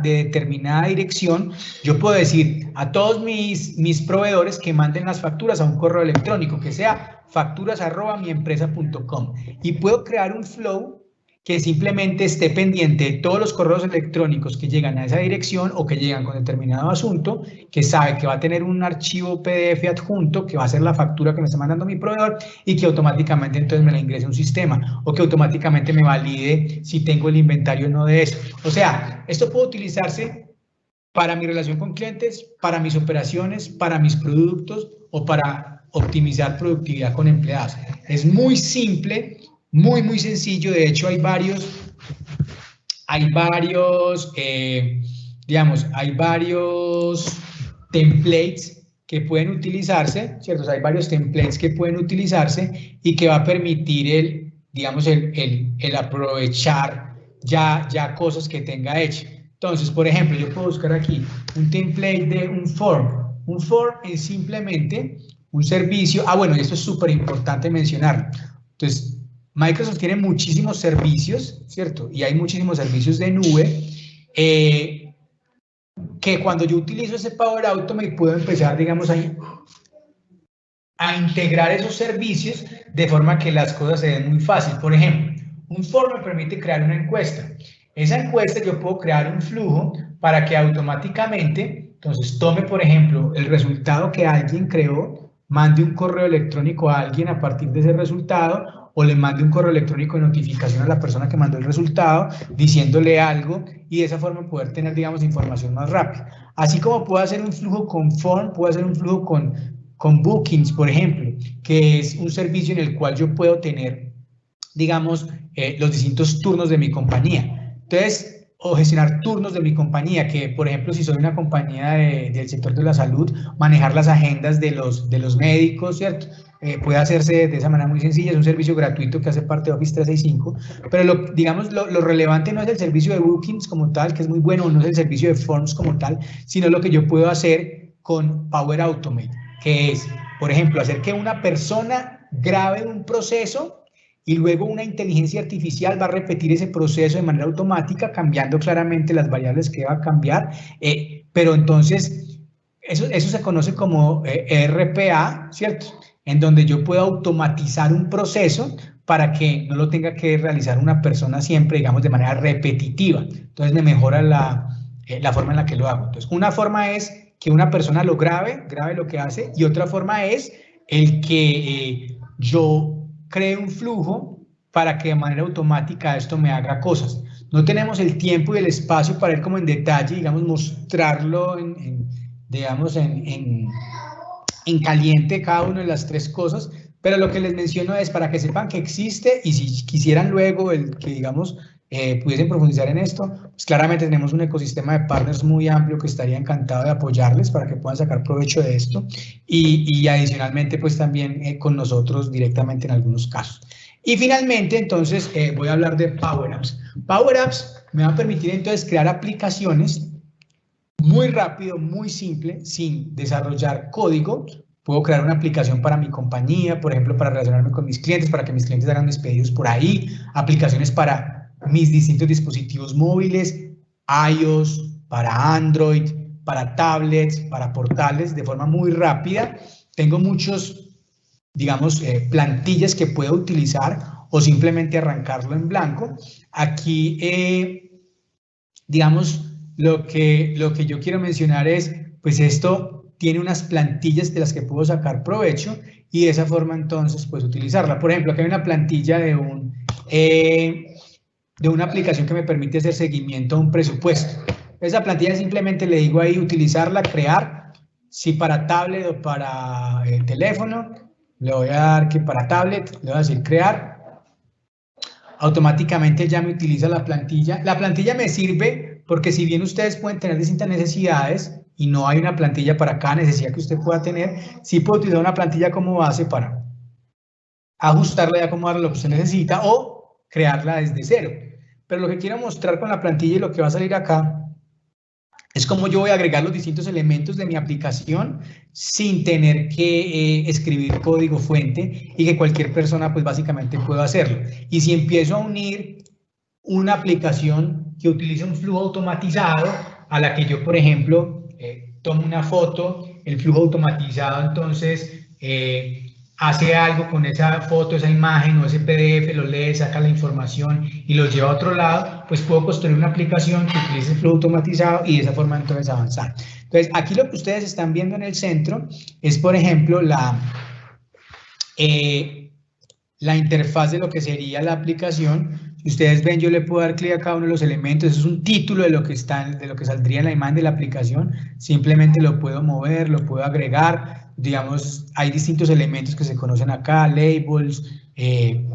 determinada dirección, yo puedo decir a todos mis proveedores que manden las facturas a un correo electrónico, que sea facturas@miempresa.com, y puedo crear un flow que simplemente esté pendiente de todos los correos electrónicos que llegan a esa dirección o que llegan con determinado asunto, que sabe que va a tener un archivo PDF adjunto, que va a ser la factura que me está mandando mi proveedor, y que automáticamente entonces me la ingrese a un sistema, o que automáticamente me valide si tengo el inventario o no de eso. O sea, esto puede utilizarse para mi relación con clientes, para mis operaciones, para mis productos o para optimizar productividad con empleados. Es muy simple, muy sencillo. De hecho, hay varios templates que pueden utilizarse, ¿cierto? Hay varios templates que pueden utilizarse y que va a permitir el aprovechar ya cosas que tenga hecho. Entonces, por ejemplo, yo puedo buscar aquí un template de un form. Un form es simplemente un servicio. Bueno, esto es súper importante mencionarlo. Entonces, Microsoft tiene muchísimos servicios, ¿cierto? Y hay muchísimos servicios de nube que cuando yo utilizo ese Power Automate puedo empezar, digamos, a integrar esos servicios de forma que las cosas se den muy fácil. Por ejemplo, un form me permite crear una encuesta. Esa encuesta yo puedo crear un flujo para que automáticamente, entonces, tome, por ejemplo, el resultado que alguien creó, mande un correo electrónico a alguien a partir de ese resultado, o le mande un correo electrónico de notificación a la persona que mandó el resultado, diciéndole algo, y de esa forma poder tener, digamos, información más rápida. Así como puedo hacer un flujo con form, puedo hacer un flujo con bookings, por ejemplo, que es un servicio en el cual yo puedo tener, digamos, los distintos turnos de mi compañía. Entonces, o gestionar turnos de mi compañía, que por ejemplo, si soy una compañía del sector de la salud, manejar las agendas de los médicos, ¿cierto? Puede hacerse de esa manera muy sencilla, es un servicio gratuito que hace parte de Office 365, pero lo relevante no es el servicio de bookings como tal, que es muy bueno, no es el servicio de forms como tal, sino lo que yo puedo hacer con Power Automate, que es, por ejemplo, hacer que una persona grabe un proceso y luego una inteligencia artificial va a repetir ese proceso de manera automática, cambiando claramente las variables que va a cambiar, pero entonces eso se conoce como RPA, ¿cierto? En donde yo puedo automatizar un proceso para que no lo tenga que realizar una persona siempre, digamos, de manera repetitiva. Entonces me mejora la forma en la que lo hago. Entonces, una forma es que una persona lo grabe lo que hace, y otra forma es el que yo cree un flujo para que de manera automática esto me haga cosas. No tenemos el tiempo y el espacio para ir como en detalle, digamos, mostrarlo en caliente cada una de las tres cosas, pero lo que les menciono es para que sepan que existe, y si quisieran luego digamos, pudiesen profundizar en esto, pues claramente tenemos un ecosistema de partners muy amplio que estaría encantado de apoyarles para que puedan sacar provecho de esto, y adicionalmente pues también con nosotros directamente en algunos casos. Y finalmente, entonces, voy a hablar de Power Apps. Power Apps me va a permitir entonces crear aplicaciones muy rápido, muy simple, sin desarrollar código. Puedo crear una aplicación para mi compañía, por ejemplo, para relacionarme con mis clientes, para que mis clientes hagan mis pedidos por ahí, aplicaciones para mis distintos dispositivos móviles, iOS, para Android, para tablets, para portales, de forma muy rápida. Tengo muchos, digamos, plantillas que puedo utilizar o simplemente arrancarlo en blanco. Aquí, digamos, lo que yo quiero mencionar es, pues esto tiene unas plantillas de las que puedo sacar provecho, y de esa forma entonces pues utilizarla. Por ejemplo, aquí hay una plantilla de una aplicación que me permite hacer seguimiento a un presupuesto. Esa plantilla simplemente le digo ahí utilizarla, crear, si para tablet o para teléfono, le voy a dar que para tablet, le voy a decir crear. Automáticamente ya me utiliza la plantilla. La plantilla me sirve porque si bien ustedes pueden tener distintas necesidades y no hay una plantilla para cada necesidad que usted pueda tener, sí puedo utilizar una plantilla como base para ajustarla y acomodarla a lo que usted necesita o crearla desde cero. Pero lo que quiero mostrar con la plantilla y lo que va a salir acá es como yo voy a agregar los distintos elementos de mi aplicación sin tener que escribir código fuente y que cualquier persona pues básicamente pueda hacerlo. Y si empiezo a unir una aplicación que utiliza un flujo automatizado a la que yo, por ejemplo, tomo una foto, el flujo automatizado entonces hace algo con esa foto, esa imagen o ese PDF, lo lee, saca la información y lo lleva a otro lado, pues puedo construir una aplicación que utilice el flujo automatizado y de esa forma entonces avanzar. Entonces, aquí lo que ustedes están viendo en el centro es, por ejemplo, la interfaz de lo que sería la aplicación. Si ustedes ven, yo le puedo dar clic a cada uno de los elementos. Eso es un título de lo que saldría en la imagen de la aplicación. Simplemente lo puedo mover, lo puedo agregar. Digamos, hay distintos elementos que se conocen acá, labels,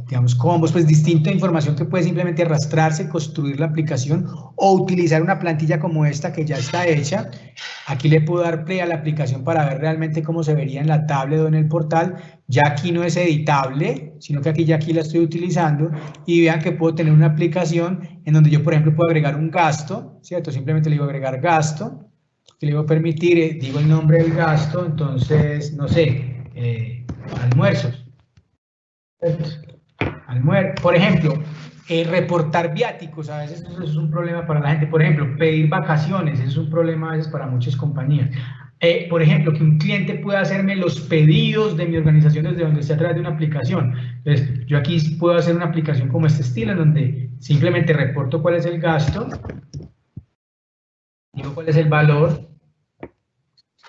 digamos, combos, pues distinta información que puede simplemente arrastrarse, construir la aplicación o utilizar una plantilla como esta que ya está hecha. Aquí le puedo dar play a la aplicación para ver realmente cómo se vería en la tablet o en el portal. Ya aquí no es editable, sino que aquí la estoy utilizando y vean que puedo tener una aplicación en donde yo, por ejemplo, puedo agregar un gasto, ¿cierto? Simplemente le digo agregar gasto, que le digo permitir, digo el nombre del gasto, entonces, no sé, almuerzos. Por ejemplo, reportar viáticos, a veces eso es un problema para la gente. Por ejemplo, pedir vacaciones, eso es un problema a veces para muchas compañías. Por ejemplo, que un cliente pueda hacerme los pedidos de mi organización desde donde esté a través de una aplicación. Entonces, yo aquí puedo hacer una aplicación como este estilo, en donde simplemente reporto cuál es el gasto, digo cuál es el valor,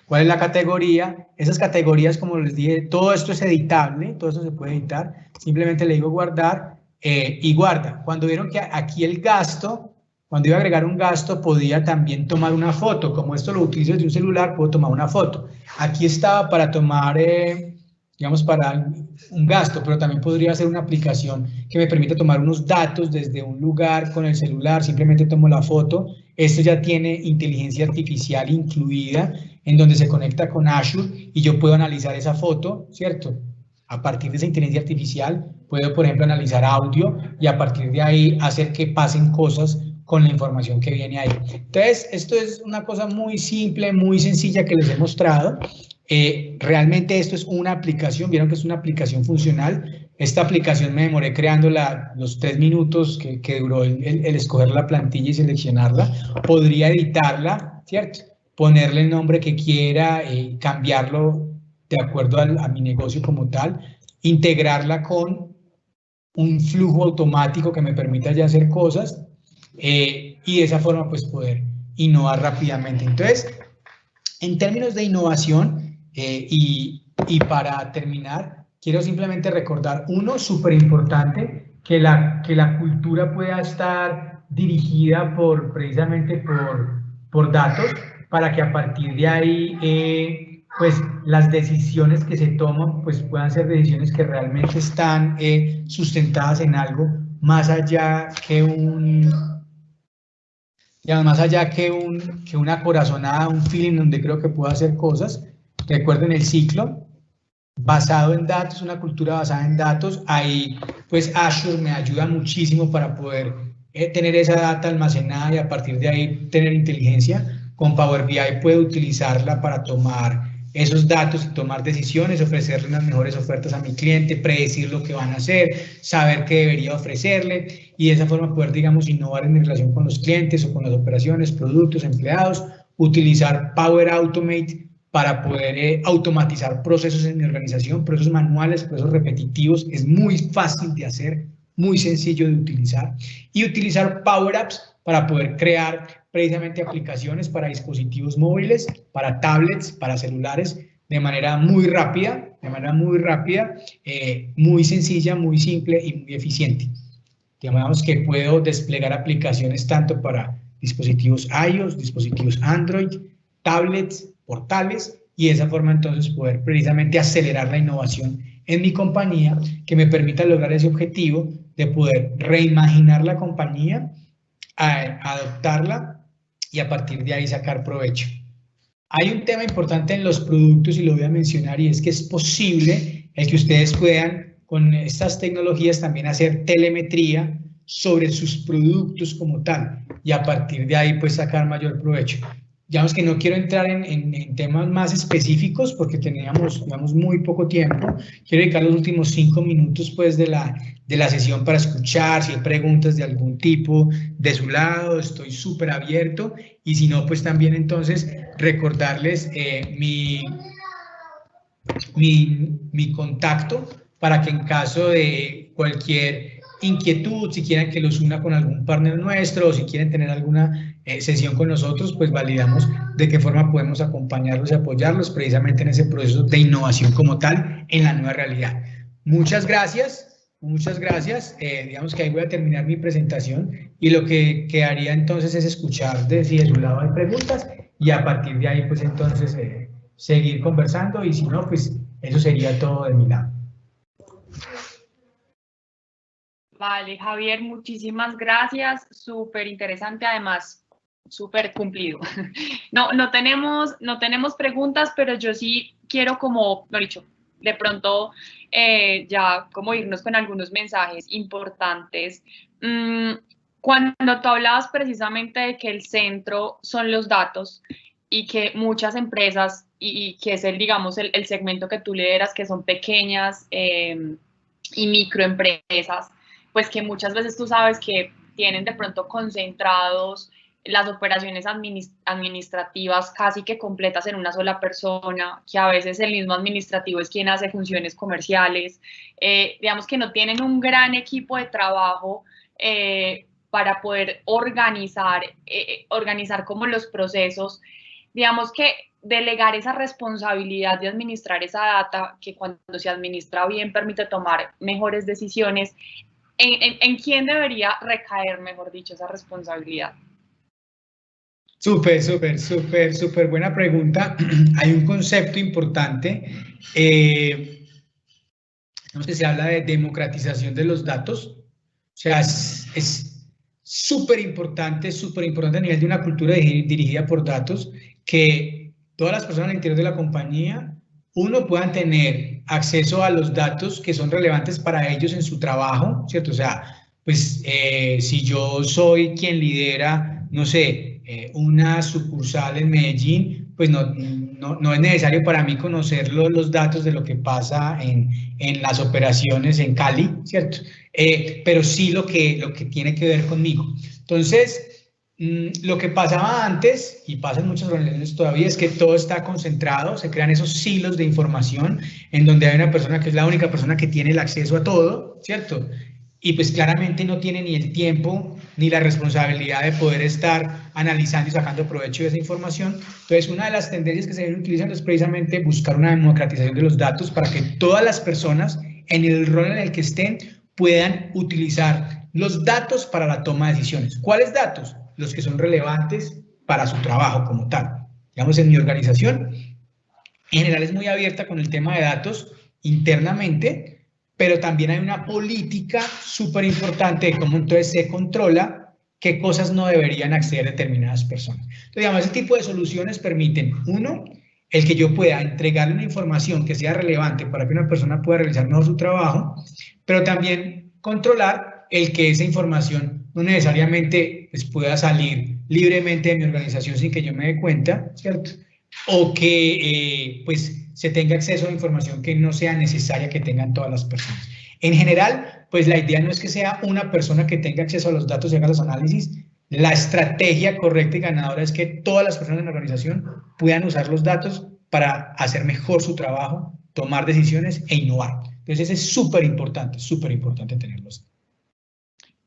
cuál es la categoría. Esas categorías, como les dije, todo esto es editable, todo esto se puede editar. Simplemente le digo guardar y guarda. Cuando vieron que aquí el gasto, cuando iba a agregar un gasto, podía también tomar una foto. Como esto lo utilizo desde un celular, puedo tomar una foto. Aquí estaba para tomar, digamos, para un gasto, pero también podría ser una aplicación que me permita tomar unos datos desde un lugar con el celular. Simplemente tomo la foto. Esto ya tiene inteligencia artificial incluida, en donde se conecta con Azure y yo puedo analizar esa foto, ¿cierto? A partir de esa inteligencia artificial puedo, por ejemplo, analizar audio y a partir de ahí hacer que pasen cosas con la información que viene ahí. Entonces, esto es una cosa muy simple, muy sencilla que les he mostrado. Realmente esto es una aplicación, vieron que es una aplicación funcional. Esta aplicación me demoré creando los 3 minutos que duró el escoger la plantilla y seleccionarla. Podría editarla, ¿cierto? Ponerle el nombre que quiera, cambiarlo de acuerdo a mi negocio como tal, integrarla con un flujo automático que me permita ya hacer cosas y de esa forma pues poder innovar rápidamente. Entonces, en términos de innovación y para terminar, quiero simplemente recordar uno súper importante, que la cultura pueda estar dirigida precisamente por datos, para que a partir de ahí pues las decisiones que se toman pues puedan ser decisiones que realmente están sustentadas en algo más allá que más allá que una corazonada, un feeling donde creo que puedo hacer cosas. Recuerden el ciclo, basado en datos, una cultura basada en datos. Ahí pues Azure me ayuda muchísimo para poder tener esa data almacenada y a partir de ahí tener inteligencia. Con Power BI puedo utilizarla para tomar esos datos y tomar decisiones, ofrecerle unas mejores ofertas a mi cliente, predecir lo que van a hacer, saber qué debería ofrecerle y de esa forma poder, digamos, innovar en mi relación con los clientes o con las operaciones, productos, empleados, utilizar Power Automate para poder automatizar procesos en mi organización, procesos manuales, procesos repetitivos. Es muy fácil de hacer, muy sencillo de utilizar, y utilizar Power Apps para poder crear precisamente aplicaciones para dispositivos móviles, para tablets, para celulares, de manera muy rápida, muy sencilla, muy simple y muy eficiente. Digamos que puedo desplegar aplicaciones tanto para dispositivos iOS, dispositivos Android, tablets, portales, y de esa forma entonces poder precisamente acelerar la innovación en mi compañía, que me permita lograr ese objetivo de poder reimaginar la compañía, adoptarla y a partir de ahí sacar provecho. Hay un tema importante en los productos y lo voy a mencionar, y es que es posible el que ustedes puedan con estas tecnologías también hacer telemetría sobre sus productos como tal y a partir de ahí pues sacar mayor provecho. digamos que no quiero entrar en temas más específicos porque teníamos, digamos, muy poco tiempo. Quiero dedicar los últimos 5 minutos pues de la sesión para escuchar, si hay preguntas de algún tipo de su lado, estoy súper abierto, y si no, pues también entonces recordarles mi contacto para que en caso de cualquier inquietud, si quieren que los una con algún partner nuestro o si quieren tener alguna sesión con nosotros, pues validamos de qué forma podemos acompañarlos y apoyarlos precisamente en ese proceso de innovación como tal en la nueva realidad. Muchas gracias. Muchas gracias. Digamos que ahí voy a terminar mi presentación y lo que quedaría entonces es escuchar de si de su lado hay preguntas y a partir de ahí pues entonces seguir conversando y si no, pues eso sería todo de mi lado. Vale, Javier, muchísimas gracias. Súper interesante, además, súper cumplido. No tenemos preguntas, pero yo sí quiero como, lo dicho, de pronto ya como irnos con algunos mensajes importantes. Cuando tú hablabas precisamente de que el centro son los datos y que muchas empresas, y que es digamos, el segmento que tú lideras, que son pequeñas y microempresas, pues que muchas veces tú sabes que tienen de pronto concentrados las operaciones administrativas casi que completas en una sola persona, que a veces el mismo administrativo es quien hace funciones comerciales, digamos que no tienen un gran equipo de trabajo para poder organizar como los procesos, digamos que delegar esa responsabilidad de administrar esa data, que cuando se administra bien permite tomar mejores decisiones. ¿En quién debería recaer, mejor dicho, esa responsabilidad? Súper buena pregunta. Hay un concepto importante, que se habla de democratización de los datos. O sea, es súper importante a nivel de una cultura dirigida por datos, que todas las personas al interior de la compañía, uno, puedan tener acceso a los datos que son relevantes para ellos en su trabajo, ¿cierto? O sea, pues si yo soy quien lidera, no sé, una sucursal en Medellín, pues no es necesario para mí conocer los datos de lo que pasa en las operaciones en Cali, ¿cierto? Pero sí lo que tiene que ver conmigo. Entonces, lo que pasaba antes, y pasa en muchas organizaciones todavía, es que todo está concentrado, se crean esos silos de información en donde hay una persona que es la única persona que tiene el acceso a todo, ¿cierto? Y pues claramente no tiene ni el tiempo ni la responsabilidad de poder estar analizando y sacando provecho de esa información. Entonces, una de las tendencias que se vienen utilizando es precisamente buscar una democratización de los datos para que todas las personas, en el rol en el que estén, puedan utilizar los datos para la toma de decisiones. ¿Cuáles datos? Los que son relevantes para su trabajo como tal. Digamos, en mi organización, en general es muy abierta con el tema de datos internamente, pero también hay una política súper importante de cómo entonces se controla qué cosas no deberían acceder determinadas personas. Entonces, digamos, ese tipo de soluciones permiten, uno, el que yo pueda entregarle una información que sea relevante para que una persona pueda realizar mejor su trabajo, pero también controlar el que esa información no necesariamente pues, pueda salir libremente de mi organización sin que yo me dé cuenta, ¿cierto? O que pues se tenga acceso a información que no sea necesaria que tengan todas las personas. En general, pues la idea no es que sea una persona que tenga acceso a los datos y haga los análisis. La estrategia correcta y ganadora es que todas las personas en la organización puedan usar los datos para hacer mejor su trabajo, tomar decisiones e innovar. Entonces, es súper importante tenerlos.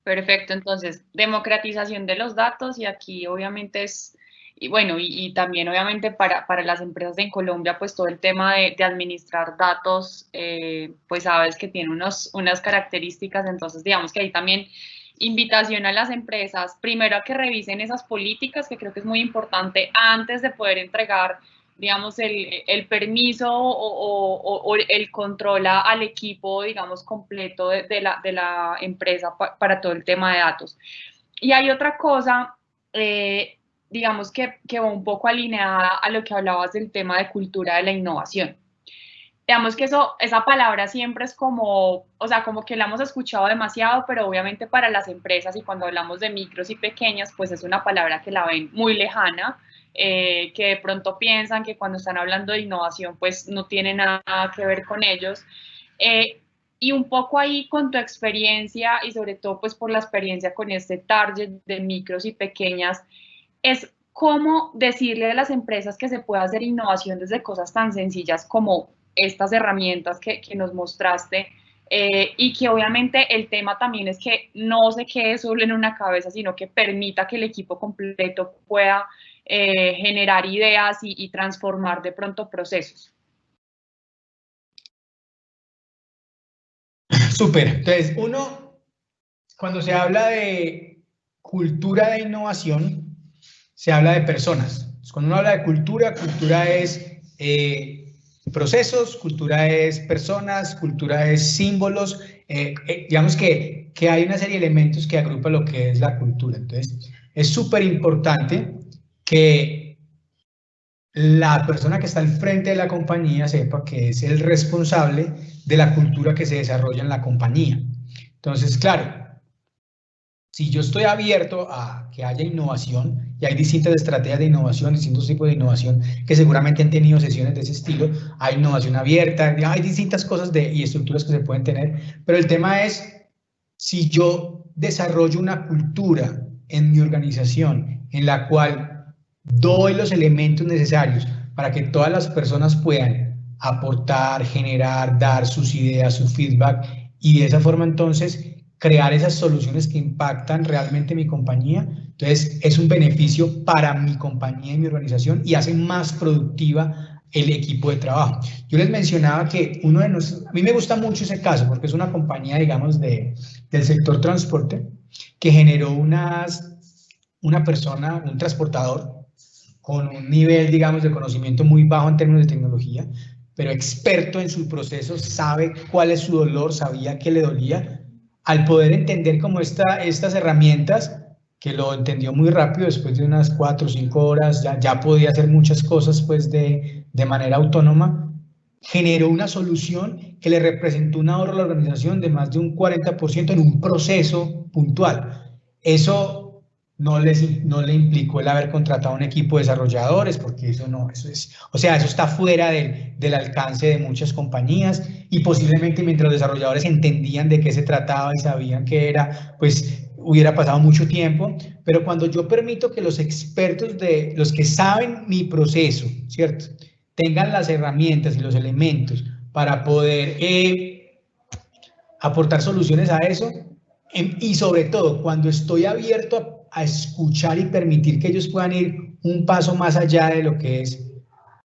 Perfecto, entonces, democratización de los datos y aquí obviamente es, y bueno, y también obviamente para las empresas en Colombia, pues todo el tema de administrar datos, pues sabes que tiene unas características, entonces digamos que ahí también invitación a las empresas, primero a que revisen esas políticas, que creo que es muy importante antes de poder entregar digamos, el permiso o el control al equipo, digamos, completo de la empresa para todo el tema de datos. Y hay otra cosa, digamos, que va un poco alineada a lo que hablabas del tema de cultura de la innovación. Digamos que esa palabra siempre es como, o sea, como que la hemos escuchado demasiado, pero obviamente para las empresas y cuando hablamos de micros y pequeñas, pues es una palabra que la ven muy lejana. que de pronto piensan que cuando están hablando de innovación, pues no tiene nada que ver con ellos. Y un poco ahí con tu experiencia y sobre todo pues por la experiencia con este target de micros y pequeñas, es cómo decirle a las empresas que se puede hacer innovación desde cosas tan sencillas como estas herramientas que nos mostraste, y que obviamente el tema también es que no se quede solo en una cabeza, sino que permita que el equipo completo pueda generar ideas y transformar de pronto procesos. Súper. Entonces, uno, cuando se habla de cultura de innovación, se habla de personas. Cuando uno habla de cultura, cultura es procesos, cultura es personas, cultura es símbolos. Digamos que hay una serie de elementos que agrupan lo que es la cultura. Entonces, es súper importante que la persona que está al frente de la compañía sepa que es el responsable de la cultura que se desarrolla en la compañía. Entonces, claro, si yo estoy abierto a que haya innovación, y hay distintas estrategias de innovación, distintos tipos de innovación que seguramente han tenido sesiones de ese estilo, hay innovación abierta, hay distintas cosas y estructuras que se pueden tener, pero el tema es, si yo desarrollo una cultura en mi organización en la cual doy los elementos necesarios para que todas las personas puedan aportar, generar, dar sus ideas, su feedback, y de esa forma entonces crear esas soluciones que impactan realmente mi compañía, entonces es un beneficio para mi compañía y mi organización y hace más productiva el equipo de trabajo. Yo les mencionaba que a mí me gusta mucho ese caso porque es una compañía, digamos, del sector transporte que generó una persona, un transportador con un nivel, digamos, de conocimiento muy bajo en términos de tecnología, pero experto en su proceso, sabe cuál es su dolor, sabía que le dolía. Al poder entender como estas herramientas, que lo entendió muy rápido, después de unas 4 o 5 horas, ya podía hacer muchas cosas pues de manera autónoma, generó una solución que le representó un ahorro a la organización de más de un 40% en un proceso puntual. Eso no le implicó el haber contratado un equipo de desarrolladores, porque eso está fuera del alcance de muchas compañías, y posiblemente mientras los desarrolladores entendían de qué se trataba y sabían qué era, pues hubiera pasado mucho tiempo, pero cuando yo permito que los expertos, los que saben mi proceso, ¿cierto?, tengan las herramientas y los elementos para poder aportar soluciones a eso, y sobre todo cuando estoy abierto a escuchar y permitir que ellos puedan ir un paso más allá de lo que es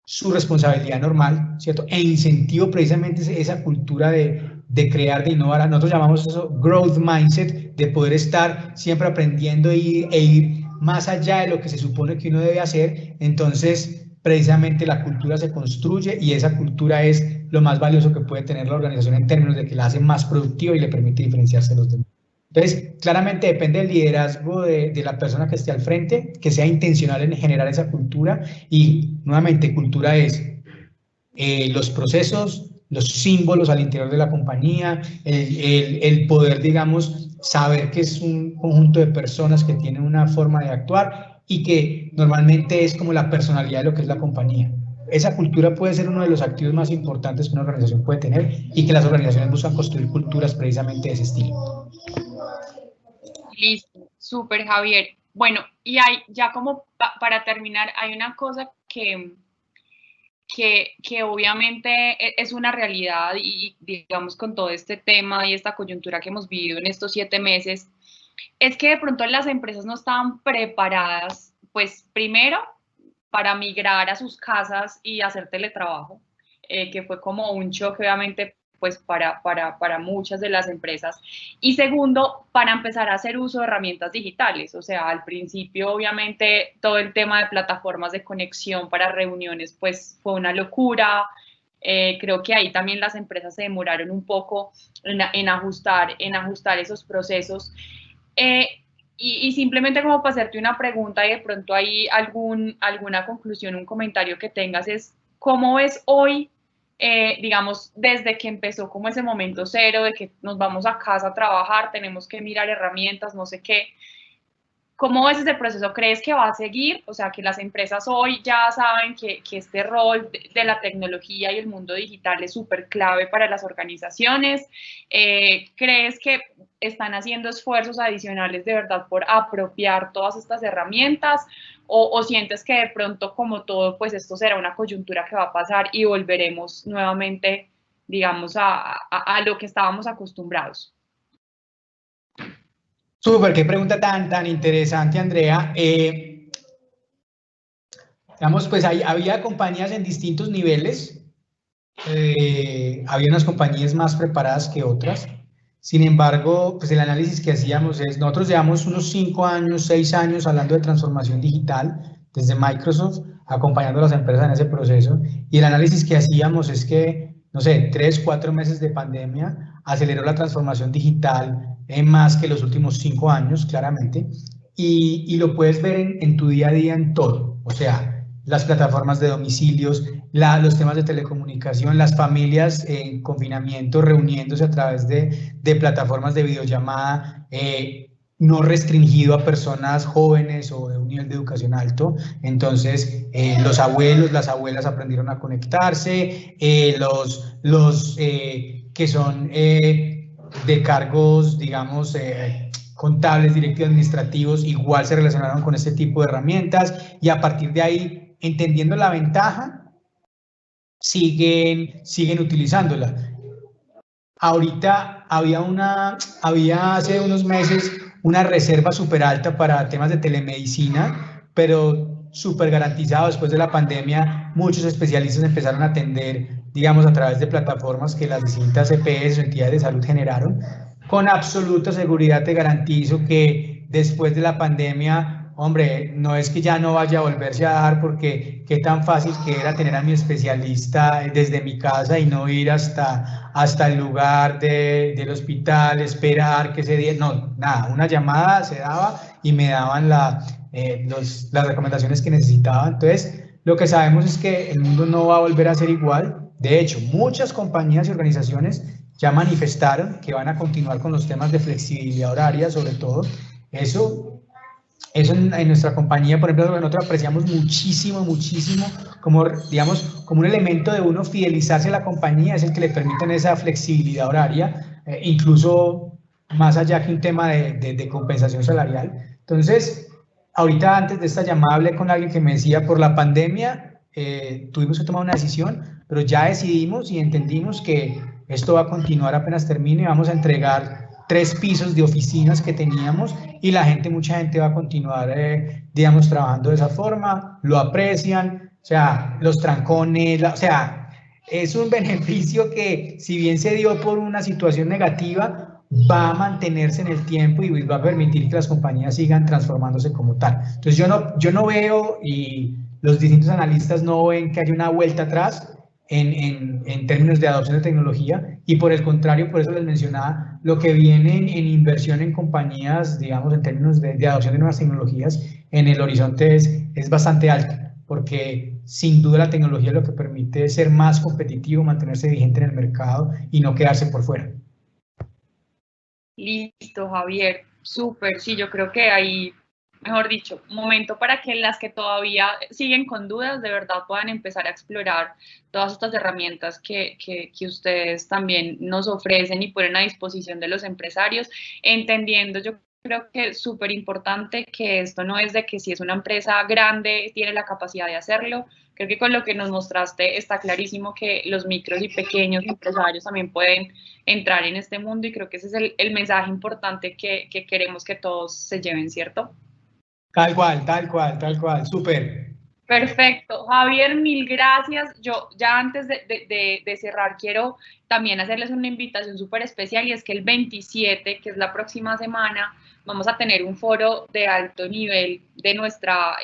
su responsabilidad normal, ¿cierto? E incentivo precisamente esa cultura de crear, de innovar. Nosotros llamamos eso growth mindset, de poder estar siempre aprendiendo e ir más allá de lo que se supone que uno debe hacer. Entonces, precisamente la cultura se construye y esa cultura es lo más valioso que puede tener la organización en términos de que la hace más productiva y le permite diferenciarse de los demás. Entonces, claramente depende del liderazgo de la persona que esté al frente, que sea intencional en generar esa cultura, y nuevamente cultura es los procesos, los símbolos al interior de la compañía, el poder, digamos, saber que es un conjunto de personas que tienen una forma de actuar y que normalmente es como la personalidad de lo que es la compañía. Esa cultura puede ser uno de los activos más importantes que una organización puede tener, y que las organizaciones buscan construir culturas precisamente de ese estilo. Listo, súper, Javier. Bueno, y hay, ya como para terminar, hay una cosa que obviamente es una realidad, y digamos con todo este tema y esta coyuntura que hemos vivido en estos 7 meses, es que de pronto las empresas no estaban preparadas, pues primero, para migrar a sus casas y hacer teletrabajo, que fue como un choque obviamente pues para muchas de las empresas. Y segundo, para empezar a hacer uso de herramientas digitales. O sea, al principio obviamente todo el tema de plataformas de conexión para reuniones pues fue una locura. Creo que ahí también las empresas se demoraron un poco en ajustar esos procesos. Y simplemente como para hacerte una pregunta y de pronto hay alguna conclusión, un comentario que tengas, es ¿cómo ves hoy, digamos, desde que empezó como ese momento cero de que nos vamos a casa a trabajar, tenemos que mirar herramientas, no sé qué? ¿Cómo ves ese proceso? ¿Crees que va a seguir? O sea, que las empresas hoy ya saben que este rol de la tecnología y el mundo digital es súper clave para las organizaciones. ¿Crees que están haciendo esfuerzos adicionales de verdad por apropiar todas estas herramientas? ¿O sientes que de pronto, como todo, pues esto será una coyuntura que va a pasar y volveremos nuevamente, digamos, a lo que estábamos acostumbrados? Súper, qué pregunta tan interesante, Andrea. Digamos, pues había compañías en distintos niveles. Había unas compañías más preparadas que otras. Sin embargo, pues el análisis que hacíamos es, nosotros llevamos unos 5 años, 6 años hablando de transformación digital desde Microsoft, acompañando a las empresas en ese proceso. Y el análisis que hacíamos es que, no sé, 3, 4 meses de pandemia aceleró la transformación digital en más que los últimos 5 años, claramente. Y lo puedes ver en tu día a día en todo. O sea, las plataformas de domicilios, los temas de telecomunicación, las familias en confinamiento reuniéndose a través de plataformas de videollamada, no restringido a personas jóvenes o de un nivel de educación alto. Entonces, los abuelos, las abuelas aprendieron a conectarse, los que son de cargos, digamos, contables, directivos, administrativos, igual se relacionaron con este tipo de herramientas y a partir de ahí, entendiendo la ventaja, siguen utilizándola. Ahorita había hace unos meses una reserva súper alta para temas de telemedicina, pero súper garantizado después de la pandemia. Muchos especialistas empezaron a atender, digamos, a través de plataformas que las distintas EPS o entidades de salud generaron. Con absoluta seguridad te garantizo que después de la pandemia, hombre, no es que ya no vaya a volverse a dar, porque qué tan fácil que era tener a mi especialista desde mi casa y no ir hasta el lugar del hospital, esperar que se diera, no, nada, una llamada se daba y me daban las recomendaciones que necesitaba. Entonces, lo que sabemos es que el mundo no va a volver a ser igual. De hecho, muchas compañías y organizaciones ya manifestaron que van a continuar con los temas de flexibilidad horaria, sobre todo. Eso en nuestra compañía, por ejemplo, nosotros apreciamos muchísimo, como, digamos, como un elemento de uno fidelizarse a la compañía, es el que le permiten esa flexibilidad horaria, incluso más allá que un tema de compensación salarial. Entonces, ahorita antes de esta llamada hablé con alguien que me decía, por la pandemia tuvimos que tomar una decisión, pero ya decidimos y entendimos que esto va a continuar apenas termine, vamos a entregar 3 pisos de oficinas que teníamos y mucha gente va a continuar, digamos, trabajando de esa forma, lo aprecian, o sea, los trancones, o sea, es un beneficio que, si bien se dio por una situación negativa, va a mantenerse en el tiempo y va a permitir que las compañías sigan transformándose como tal. Entonces, yo no veo, y los distintos analistas no ven que haya una vuelta atrás en términos de adopción de tecnología, y por el contrario, por eso les mencionaba, lo que viene en inversión en compañías, digamos, en términos de adopción de nuevas tecnologías, en el horizonte es bastante alto, porque sin duda la tecnología es lo que permite ser más competitivo, mantenerse vigente en el mercado y no quedarse por fuera. Listo, Javier, súper, sí, yo creo que hay, mejor dicho, un momento para que las que todavía siguen con dudas de verdad puedan empezar a explorar todas estas herramientas que ustedes también nos ofrecen y ponen a disposición de los empresarios, entendiendo, yo creo que es súper importante que esto no es de que si es una empresa grande tiene la capacidad de hacerlo. Creo que con lo que nos mostraste está clarísimo que los micros y pequeños empresarios también pueden entrar en este mundo, y creo que ese es el mensaje importante que queremos que todos se lleven, ¿cierto? Tal cual, súper. Perfecto. Javier, mil gracias. Yo ya antes de cerrar quiero también hacerles una invitación súper especial, y es que el 27, que es la próxima semana, vamos a tener un foro de alto nivel de nuestra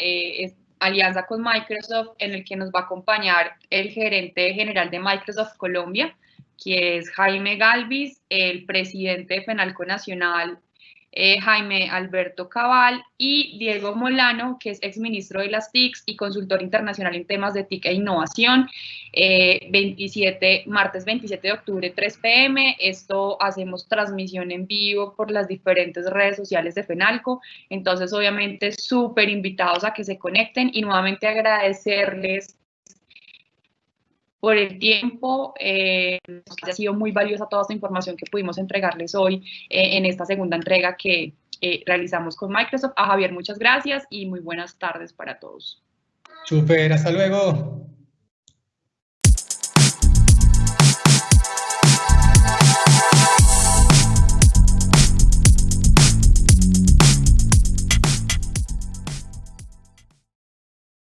alianza con Microsoft, en el que nos va a acompañar el gerente general de Microsoft Colombia, que es Jaime Galvis, el presidente de FENALCO Nacional, Jaime Alberto Cabal y Diego Molano, que es exministro de las TICs y consultor internacional en temas de TIC e innovación. Martes 27 de octubre, 3 p.m. Esto hacemos transmisión en vivo por las diferentes redes sociales de FENALCO. Entonces, obviamente, súper invitados a que se conecten y nuevamente agradecerles por el tiempo, que ha sido muy valiosa toda esta información que pudimos entregarles hoy en esta segunda entrega que realizamos con Microsoft. A Javier, muchas gracias y muy buenas tardes para todos. Súper, hasta luego.